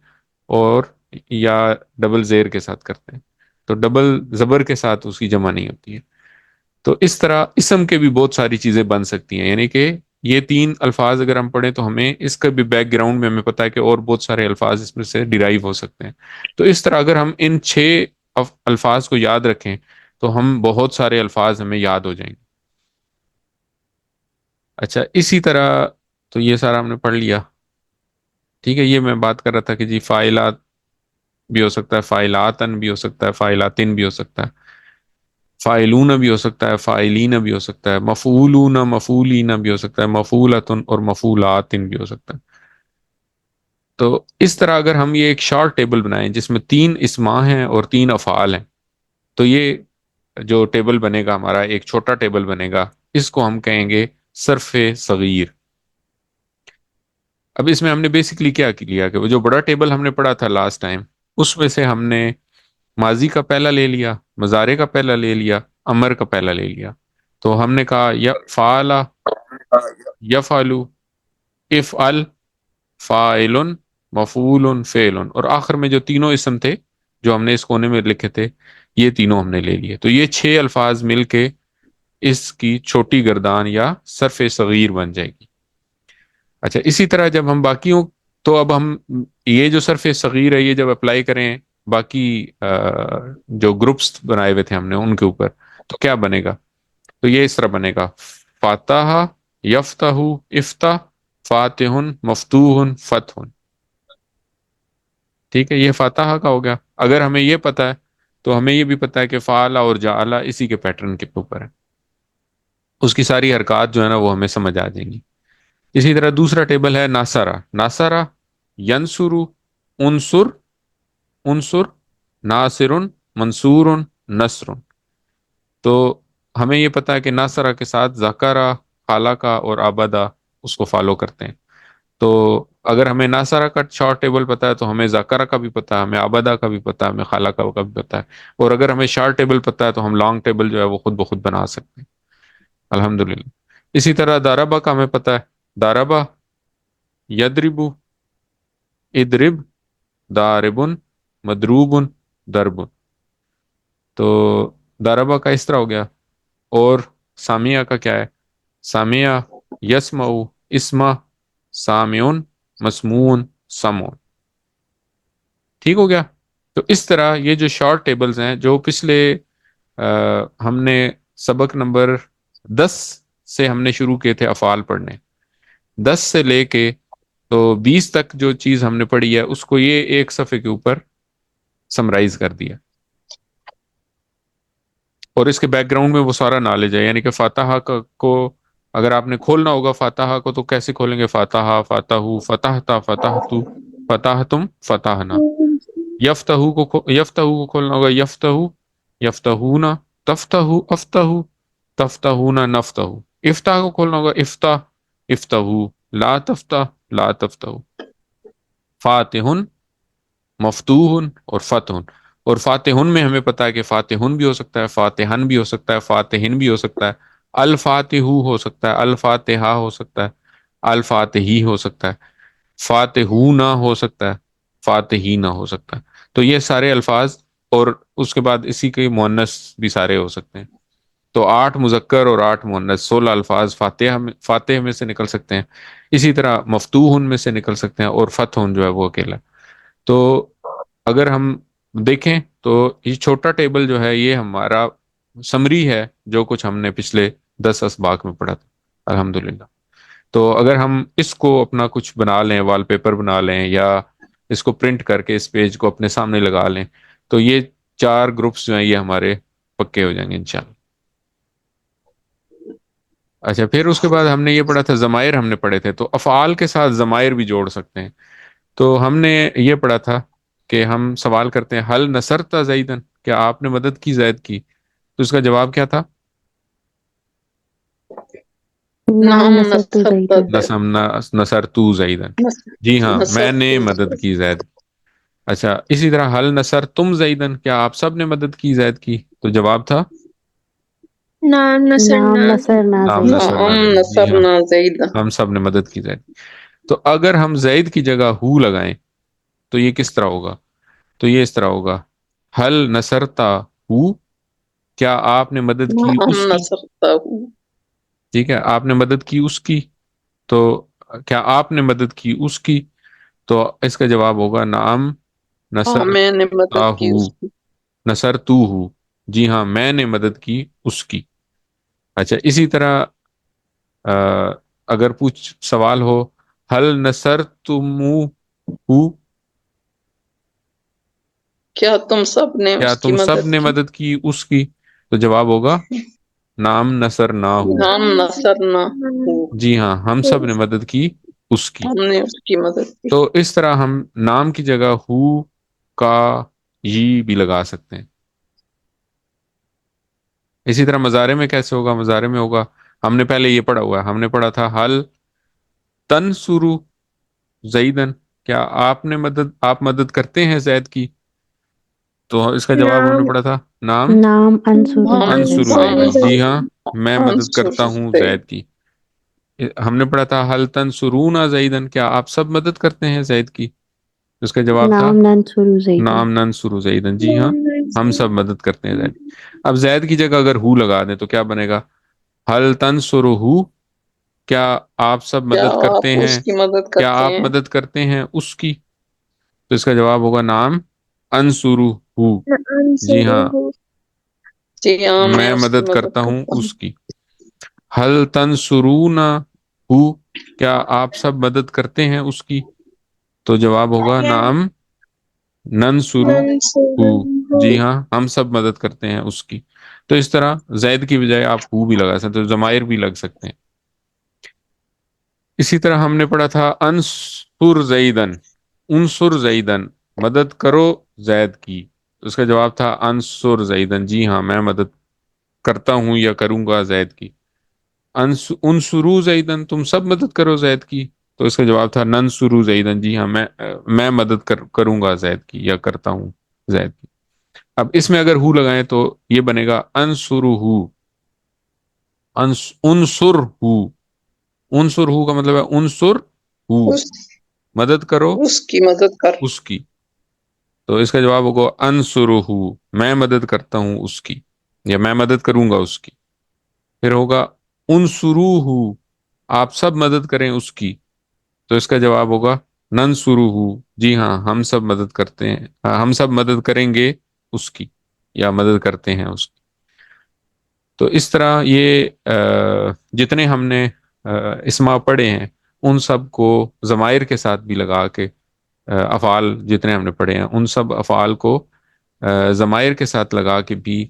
اور یا ڈبل زیر کے ساتھ کرتے ہیں، تو ڈبل زبر کے ساتھ اس کی جمع نہیں ہوتی ہے۔ تو اس طرح اسم کے بھی بہت ساری چیزیں بن سکتی ہیں، یعنی کہ یہ تین الفاظ اگر ہم پڑھیں تو ہمیں اس کا بھی بیک گراؤنڈ میں ہمیں پتہ ہے کہ اور بہت سارے الفاظ اس میں سے ڈیرائیو ہو سکتے ہیں۔ تو اس طرح اگر ہم ان 6 الفاظ کو یاد رکھیں تو ہم بہت سارے الفاظ ہمیں یاد ہو جائیں گے۔ اچھا، اسی طرح تو یہ سارا ہم نے پڑھ لیا، ٹھیک ہے؟ یہ میں بات کر رہا تھا کہ جی فاعلات بھی ہو سکتا ہے، فاعلاتن بھی ہو سکتا ہے، فاعلاتن بھی ہو سکتا ہے، فاعلون بھی ہو سکتا ہے، فاعلین بھی ہو سکتا ہے، مفعولون، مفعولین بھی ہو سکتا ہے، مفعولتن اور مفعولاتن بھی ہو سکتا ہے۔ تو اس طرح اگر ہم یہ ایک شارٹ ٹیبل بنائیں جس میں 3 اسماء ہیں اور 3 افعال ہیں، تو یہ جو ٹیبل بنے گا ہمارا، ایک چھوٹا ٹیبل بنے گا، اس کو ہم کہیں گے صرف صغیر۔ اب اس میں ہم نے بیسکلی کیا کیا کہ وہ جو بڑا ٹیبل ہم نے پڑھا تھا لاسٹ ٹائم، اس میں سے ہم نے ماضی کا پہلا لے لیا، مضارع کا پہلا لے لیا، امر کا پہلا لے لیا۔ تو ہم نے کہا یا فعلا، یفعلو، افعل، فاعل، مفعول، فعل، اور آخر میں جو تینوں اسم تھے جو ہم نے اس کونے میں لکھے تھے یہ تینوں ہم نے لے لیے. تو یہ 6 الفاظ مل کے اس کی چھوٹی گردان یا صرف صغیر بن جائے گی. اچھا اسی طرح جب ہم باقیوں، تو اب ہم یہ جو صرف صغیر ہے یہ جب اپلائی کریں باقی جو گروپس بنائے ہوئے تھے ہم نے ان کے اوپر، تو کیا بنے گا؟ تو یہ اس طرح بنے گا: فاتحہ، یفتح، افتح، فاتح، مفتوح، فتح. ٹھیک ہے، یہ فاتحہ کا ہو گیا. اگر ہمیں یہ پتا ہے تو ہمیں یہ بھی پتا ہے کہ فعل اور جعل اسی کے پیٹرن کے اوپر ہے، اس کی ساری حرکات جو ہے نا وہ ہمیں سمجھ آ جائیں گی. اسی طرح دوسرا ٹیبل ہے ناصرہ. ناصرہ، ینصر، انصر، انصر، ناصر، منصور، نصر. تو ہمیں یہ پتا ہے کہ ناصرہ کے ساتھ ذکرہ، خالقہ اور عبدہ اس کو فالو کرتے ہیں. تو اگر ہمیں ناصرہ کا شارٹ ٹیبل پتا ہے تو ہمیں ذکرہ کا بھی پتا ہے، ہمیں عبدہ کا بھی پتا ہے، ہمیں خالقہ کا بھی پتا ہے. اور اگر ہمیں شارٹ ٹیبل پتا ہے تو ہم لانگ ٹیبل جو ہے وہ خود بخود بنا سکتے ہیں الحمدللہ. اسی طرح داربہ کا ہمیں پتا ہے. داربہ، یدرب، ادرب، دارب، مدروب، درب. تو داربہ کا اس طرح ہو گیا. اور سامیہ کا کیا ہے؟ سامیہ، یسمع، اسمع، سامعون، مسمون، سمعون. ٹھیک ہو گیا. تو اس طرح یہ جو شارٹ ٹیبلز ہیں جو پچھلے ہم نے سبق نمبر 10 سے ہم نے شروع کیے تھے افعال پڑھنے، 10 سے لے کے تو 20 تک جو چیز ہم نے پڑھی ہے اس کو یہ ایک صفحے کے اوپر سمرائز کر دیا. اور اس کے بیک گراؤنڈ میں وہ سارا نالج ہے. یعنی کہ فاتحہ کو اگر آپ نے کھولنا ہوگا فاتحہ کو تو کیسے کھولیں گے؟ فاتحہ، فاتح، فتحتا، فتحتو، فتحتم، فتحنا. یفتح کو کھولنا ہوگا یفتح، یفتحون، تفتح، افتح، تفتحون، نفتح. افتح کو کھولنا ہوگا افتح، افتح، لا تفتح، لا تفتح. فاتح، مفتوح اور فتح. اور فاتحن میں ہمیں پتا ہے کہ فاتحن بھی ہو سکتا ہے، فاتحن بھی ہو سکتا ہے، فاتحن بھی ہو سکتا ہے، الفاتح ہو سکتا ہے، الفاتحہ ہو سکتا ہے، الفاتحی ہو سکتا ہے، فاتحون ہو سکتا ہے، فاتحی نہ ہو سکتا ہے. تو یہ سارے الفاظ، اور اس کے بعد اسی کے مؤنث بھی سارے ہو سکتے ہیں. تو 8 مذکر اور 8 مؤنث، 16 الفاظ فاتح میں سے نکل سکتے ہیں. اسی طرح مفتوح میں سے نکل سکتے ہیں، اور فتح جو ہے وہ اکیلا. تو اگر ہم دیکھیں تو یہ چھوٹا ٹیبل جو ہے یہ ہمارا سمری ہے جو کچھ ہم نے پچھلے 10 اسباق میں پڑھا تھا الحمدللہ. تو اگر ہم اس کو اپنا کچھ بنا لیں، وال پیپر بنا لیں، یا اس کو پرنٹ کر کے اس پیج کو اپنے سامنے لگا لیں، تو یہ 4 گروپس جو ہیں یہ ہمارے پکے ہو جائیں گے انشاءاللہ. اچھا پھر اس کے بعد ہم نے یہ پڑھا تھا ضمائر ہم نے پڑھے تھے. تو افعال کے ساتھ ضمائر بھی جوڑ سکتے ہیں. تو ہم نے یہ پڑھا تھا کہ ہم سوال کرتے ہیں حل نصرت زیدن، کیا آپ نے مدد کی زید کی؟ تو اس کا جواب کیا تھا؟ نعم نصرت زیدن. نصرت زیدن، جی ہاں میں نے مدد کی زید. اچھا اسی طرح حل نصر تم زیدن، کیا آپ سب نے مدد کی زید کی؟ تو جواب تھا نعم نعم نصرنا نصرنا نام زیدن. نصرنا نعم زید. جی ہاں نصرنا زیدہ. ہم سب نے مدد کی زید. تو اگر ہم زید کی جگہ ہو لگائیں تو یہ کس طرح ہوگا؟ تو یہ اس طرح ہوگا حل نصرتا ہو، کیا آپ نے مدد کی نعم اس کی؟ نصرتہ. ٹھیک ہے، آپ نے مدد کی اس کی. تو کیا آپ نے مدد کی اس کی؟ تو اس کا جواب ہوگا نعم ہاں نصر میں نے مدد کی ہو، اس کی. نصر تو ہو، جی ہاں میں نے مدد کی اس کی. اچھا اسی طرح اگر پوچھ سوال ہو حل نصر تم ہو، کیا تم سب نے کیا اس کی تم سب مدد نے کی؟ مدد کی اس کی؟ تو جواب ہوگا نعم نصر نہ ہو، نعم نصرنا ہو، جی ہاں ہم سب نے مدد کی اس کی. ہم نے اس کی مدد کی. تو اس طرح ہم نام کی جگہ ہو کا یہ بھی لگا سکتے ہیں. اسی طرح مضارع میں کیسے ہوگا؟ مضارع میں ہوگا، ہم نے پہلے یہ پڑھا ہوا ہے، ہم نے پڑھا تھا حل تنصرو زیدن، کیا آپ مدد کرتے ہیں زید کی؟ تو اس کا جواب ہم نے نعم پڑھا تھا نام نعم انصر ہم انصر زیدن، زیدن. جی ہاں میں مدد انصر کرتا ہوں زید. زید کی. ہم نے پڑھا تھا حل تنصرون زیدن، کیا آپ سب مدد کرتے ہیں زید کی؟ اس کا جواب تھا نعم ننصر زیدن. نام ننصر زیدن، جی ہاں ہم سب مدد کرتے ہیں زید. اب زید کی جگہ اگر ہو لگا دیں تو کیا بنے گا؟ حل تنصرہ، کیا آپ سب کیا مدد کرتے آپ اس ہیں، کی مدد کیا کرتے آپ ہیں؟ مدد کرتے ہیں اس کی؟ تو اس کا جواب ہوگا نام انصرہ، جی ہاں جی ہاں میں اس کی مدد کرتا ہوں کرتا اس کی. حل تنصرون ہو، کیا آپ سب مدد کرتے ہیں اس کی؟ تو جواب ہوگا نام ننصر ہو، جی ہاں ہم سب مدد کرتے ہیں اس کی. تو اس طرح زید کی بجائے آپ ہو بھی لگا سکتے ہیں، ضمائر بھی لگ سکتے ہیں. اسی طرح ہم نے پڑھا تھا انصر زیدن، انصر زیدن، مدد کرو زید کی. اس کا جواب تھا انصر زیدن، جی ہاں میں مدد کرتا ہوں یا کروں گا زید کی. انصرو زیدن، تم سب مدد کرو زید کی. تو اس کا جواب تھا ننصر زیدن، جی ہاں میں مدد کروں گا زید کی یا کرتا ہوں زید کی. اب اس میں اگر ہو لگائیں تو یہ بنے گا انصرہ، انصر ہو. انصر ہو کا مطلب ہے انصر ہو، اس مدد کرو اس کی مدد کر. اس کی. تو اس کا جواب ہوگا انصرہ، میں مدد کرتا ہوں اس کی یا میں مدد کروں گا اس کی. پھر ہوگا انصروہ، آپ سب مدد کریں اس کی. تو اس کا جواب ہوگا ننصرہ، جی ہاں ہم سب مدد کرتے ہیں، ہم سب مدد کریں گے اس کی یا مدد کرتے ہیں اس کی. تو اس طرح یہ جتنے ہم نے اسما پڑھے ہیں ان سب کو ضمائر کے ساتھ بھی لگا کے، افعال جتنے ہم نے پڑھے ہیں ان سب افعال کو ضمائر کے ساتھ لگا کے بھی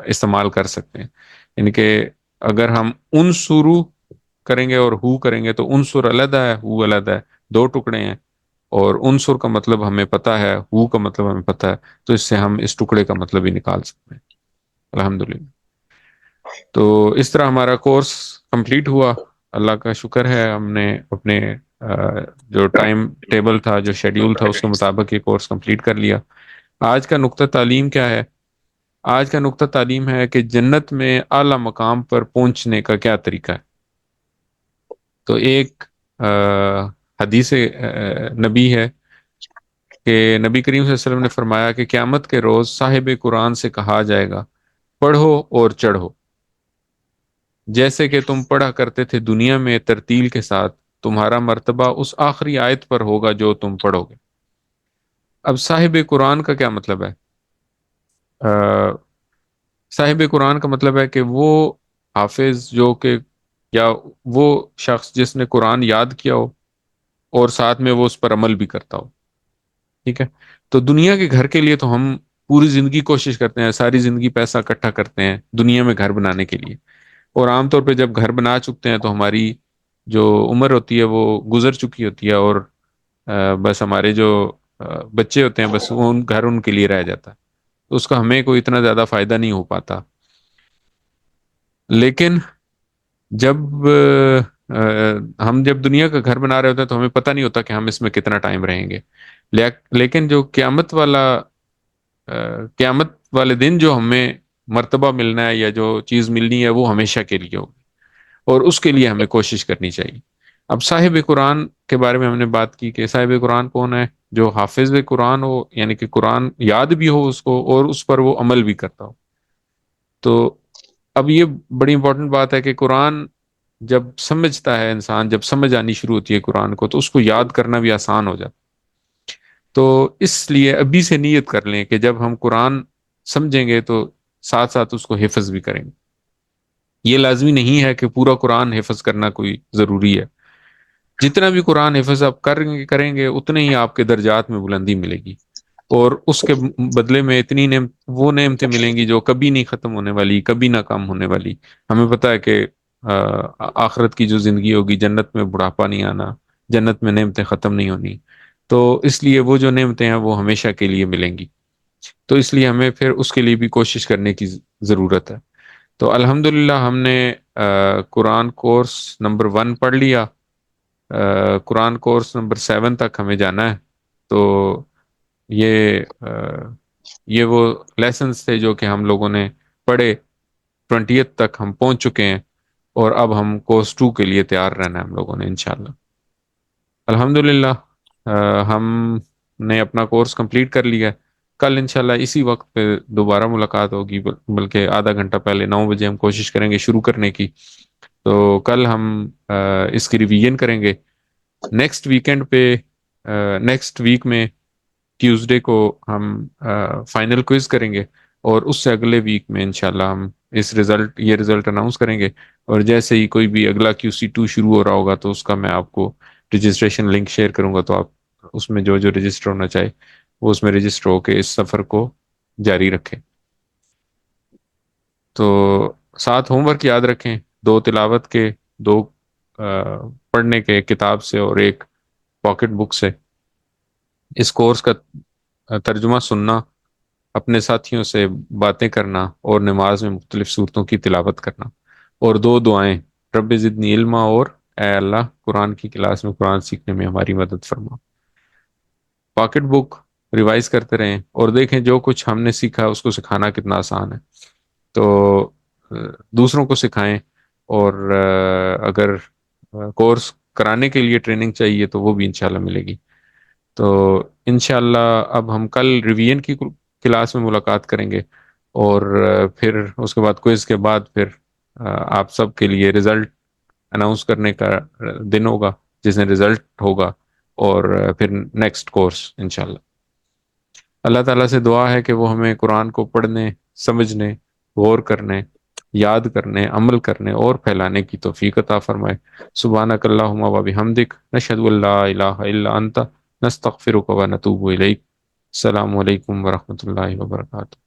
استعمال کر سکتے ہیں. یعنی کہ اگر ہم انصرو کریں گے اور ہو کریں گے تو انصر علیحدہ ہے، ہو علیحدہ ہے، دو ٹکڑے ہیں. اور انصر کا مطلب ہمیں پتہ ہے، ہو کا مطلب ہمیں پتہ ہے، تو اس سے ہم اس ٹکڑے کا مطلب ہی نکال سکتے ہیں الحمدللہ. تو اس طرح ہمارا کورس کمپلیٹ ہوا. اللہ کا شکر ہے ہم نے اپنے جو ٹائم ٹیبل تھا، جو شیڈیول تھا، اس کے مطابق یہ کورس کمپلیٹ کر لیا. آج کا نقطہ تعلیم کیا ہے؟ آج کا نقطہ تعلیم ہے کہ جنت میں اعلیٰ مقام پر پہنچنے کا کیا طریقہ ہے. تو ایک حدیث نبی ہے کہ نبی کریم صلی اللہ علیہ وسلم نے فرمایا کہ قیامت کے روز صاحب قرآن سے کہا جائے گا پڑھو اور چڑھو، جیسے کہ تم پڑھا کرتے تھے دنیا میں ترتیل کے ساتھ، تمہارا مرتبہ اس آخری آیت پر ہوگا جو تم پڑھو گے. اب صاحب قرآن کا کیا مطلب ہے؟ صاحب قرآن کا مطلب ہے کہ وہ حافظ جو کہ، یا وہ شخص جس نے قرآن یاد کیا ہو اور ساتھ میں وہ اس پر عمل بھی کرتا ہو. ٹھیک ہے، تو دنیا کے گھر کے لیے تو ہم پوری زندگی کوشش کرتے ہیں، ساری زندگی پیسہ اکٹھا کرتے ہیں دنیا میں گھر بنانے کے لیے. اور عام طور پہ جب گھر بنا چکتے ہیں تو ہماری جو عمر ہوتی ہے وہ گزر چکی ہوتی ہے، اور بس ہمارے جو بچے ہوتے ہیں بس ان گھر ان کے لیے رہ جاتا ہے، تو اس کا ہمیں کوئی اتنا زیادہ فائدہ نہیں ہو پاتا. لیکن جب ہم جب دنیا کا گھر بنا رہے ہوتے ہیں تو ہمیں پتہ نہیں ہوتا کہ ہم اس میں کتنا ٹائم رہیں گے. لیکن جو قیامت والے دن جو ہمیں مرتبہ ملنا ہے یا جو چیز ملنی ہے وہ ہمیشہ کے لیے ہوگی، اور اس کے لیے ہمیں کوشش کرنی چاہیے. اب صاحب قرآن کے بارے میں ہم نے بات کی کہ صاحب قرآن کون ہے؟ جو حافظ قرآن ہو، یعنی کہ قرآن یاد بھی ہو اس کو اور اس پر وہ عمل بھی کرتا ہو. تو اب یہ بڑی امپورٹنٹ بات ہے کہ قرآن جب سمجھتا ہے انسان، جب سمجھ آنی شروع ہوتی ہے قرآن کو، تو اس کو یاد کرنا بھی آسان ہو جاتا. تو اس لیے ابھی سے نیت کر لیں کہ جب ہم قرآن سمجھیں گے تو ساتھ ساتھ اس کو حفظ بھی کریں گے. یہ لازمی نہیں ہے کہ پورا قرآن حفظ کرنا کوئی ضروری ہے. جتنا بھی قرآن حفظ آپ کریں گے اتنے ہی آپ کے درجات میں بلندی ملے گی، اور اس کے بدلے میں اتنی وہ نعمتیں ملیں گی جو کبھی نہیں ختم ہونے والی، کبھی نہ کم ہونے والی. ہمیں پتہ ہے کہ آخرت کی جو زندگی ہوگی، جنت میں بڑھاپا نہیں آنا، جنت میں نعمتیں ختم نہیں ہونی. تو اس لیے وہ جو نعمتیں ہیں وہ ہمیشہ کے لیے ملیں گی. تو اس لیے ہمیں پھر اس کے لیے بھی کوشش کرنے کی ضرورت ہے. تو الحمدللہ ہم نے قرآن کورس نمبر 1 پڑھ لیا. قرآن کورس نمبر 7 تک ہمیں جانا ہے. تو یہ وہ لیسنز تھے جو کہ ہم لوگوں نے پڑھے، 20th تک ہم پہنچ چکے ہیں، اور اب ہم کورس 2 کے لیے تیار رہنا ہے ہم لوگوں نے انشاءاللہ. الحمدللہ ہم نے اپنا کورس کمپلیٹ کر لیا ہے. کل انشاءاللہ اسی وقت پہ دوبارہ ملاقات ہوگی، بلکہ آدھا گھنٹہ پہلے 9 بجے ہم کوشش کریں گے شروع کرنے کی. تو کل ہم اس کی ریویژن کریں گے. نیکسٹ ویک میں ٹیوزڈے کو ہم فائنل کوئز کریں گے، اور اس سے اگلے ویک میں انشاءاللہ ہم یہ رزلٹ اناؤنس کریں گے. اور جیسے ہی کوئی بھی اگلا QC2 شروع ہو رہا ہوگا تو اس کا میں آپ کو رجسٹریشن لنک شیئر کروں گا، تو آپ اس میں جو رجسٹر ہونا چاہے وہ اس میں رجسٹر ہو کے اس سفر کو جاری رکھیں. تو ساتھ ہوم ورک یاد رکھیں، 2 تلاوت کے، 2 پڑھنے کے کتاب سے، اور 1 پاکٹ بک سے. اس کورس کا ترجمہ سننا، اپنے ساتھیوں سے باتیں کرنا، اور نماز میں مختلف صورتوں کی تلاوت کرنا، اور 2 دعائیں، رب زدنی علما اور اے اللہ قرآن کی کلاس میں قرآن سیکھنے میں ہماری مدد فرما. پاکٹ بک ریوائز کرتے رہیں اور دیکھیں جو کچھ ہم نے سیکھا اس کو سکھانا کتنا آسان ہے. تو دوسروں کو سکھائیں، اور اگر کورس کرانے کے لیے ٹریننگ چاہیے تو وہ بھی انشاءاللہ ملے گی. تو انشاءاللہ اب ہم کل ریویژن کی کلاس میں ملاقات کریں گے، اور پھر اس کے بعد کوئز کے بعد پھر آپ سب کے لیے رزلٹ اناؤنس کرنے کا دن ہوگا، جس دن رزلٹ ہوگا، اور پھر نیکسٹ کورس انشاءاللہ. اللہ تعالیٰ سے دعا ہے کہ وہ ہمیں قرآن کو پڑھنے، سمجھنے، غور کرنے، یاد کرنے، عمل کرنے اور پھیلانے کی توفیق عطا فرمائے. سبحانک اللہم و بحمدک، نشہد ان لا الہ الا انت، نستغفرک و نتوب الیک. السلام علیکم ورحمۃ اللہ وبرکاتہ.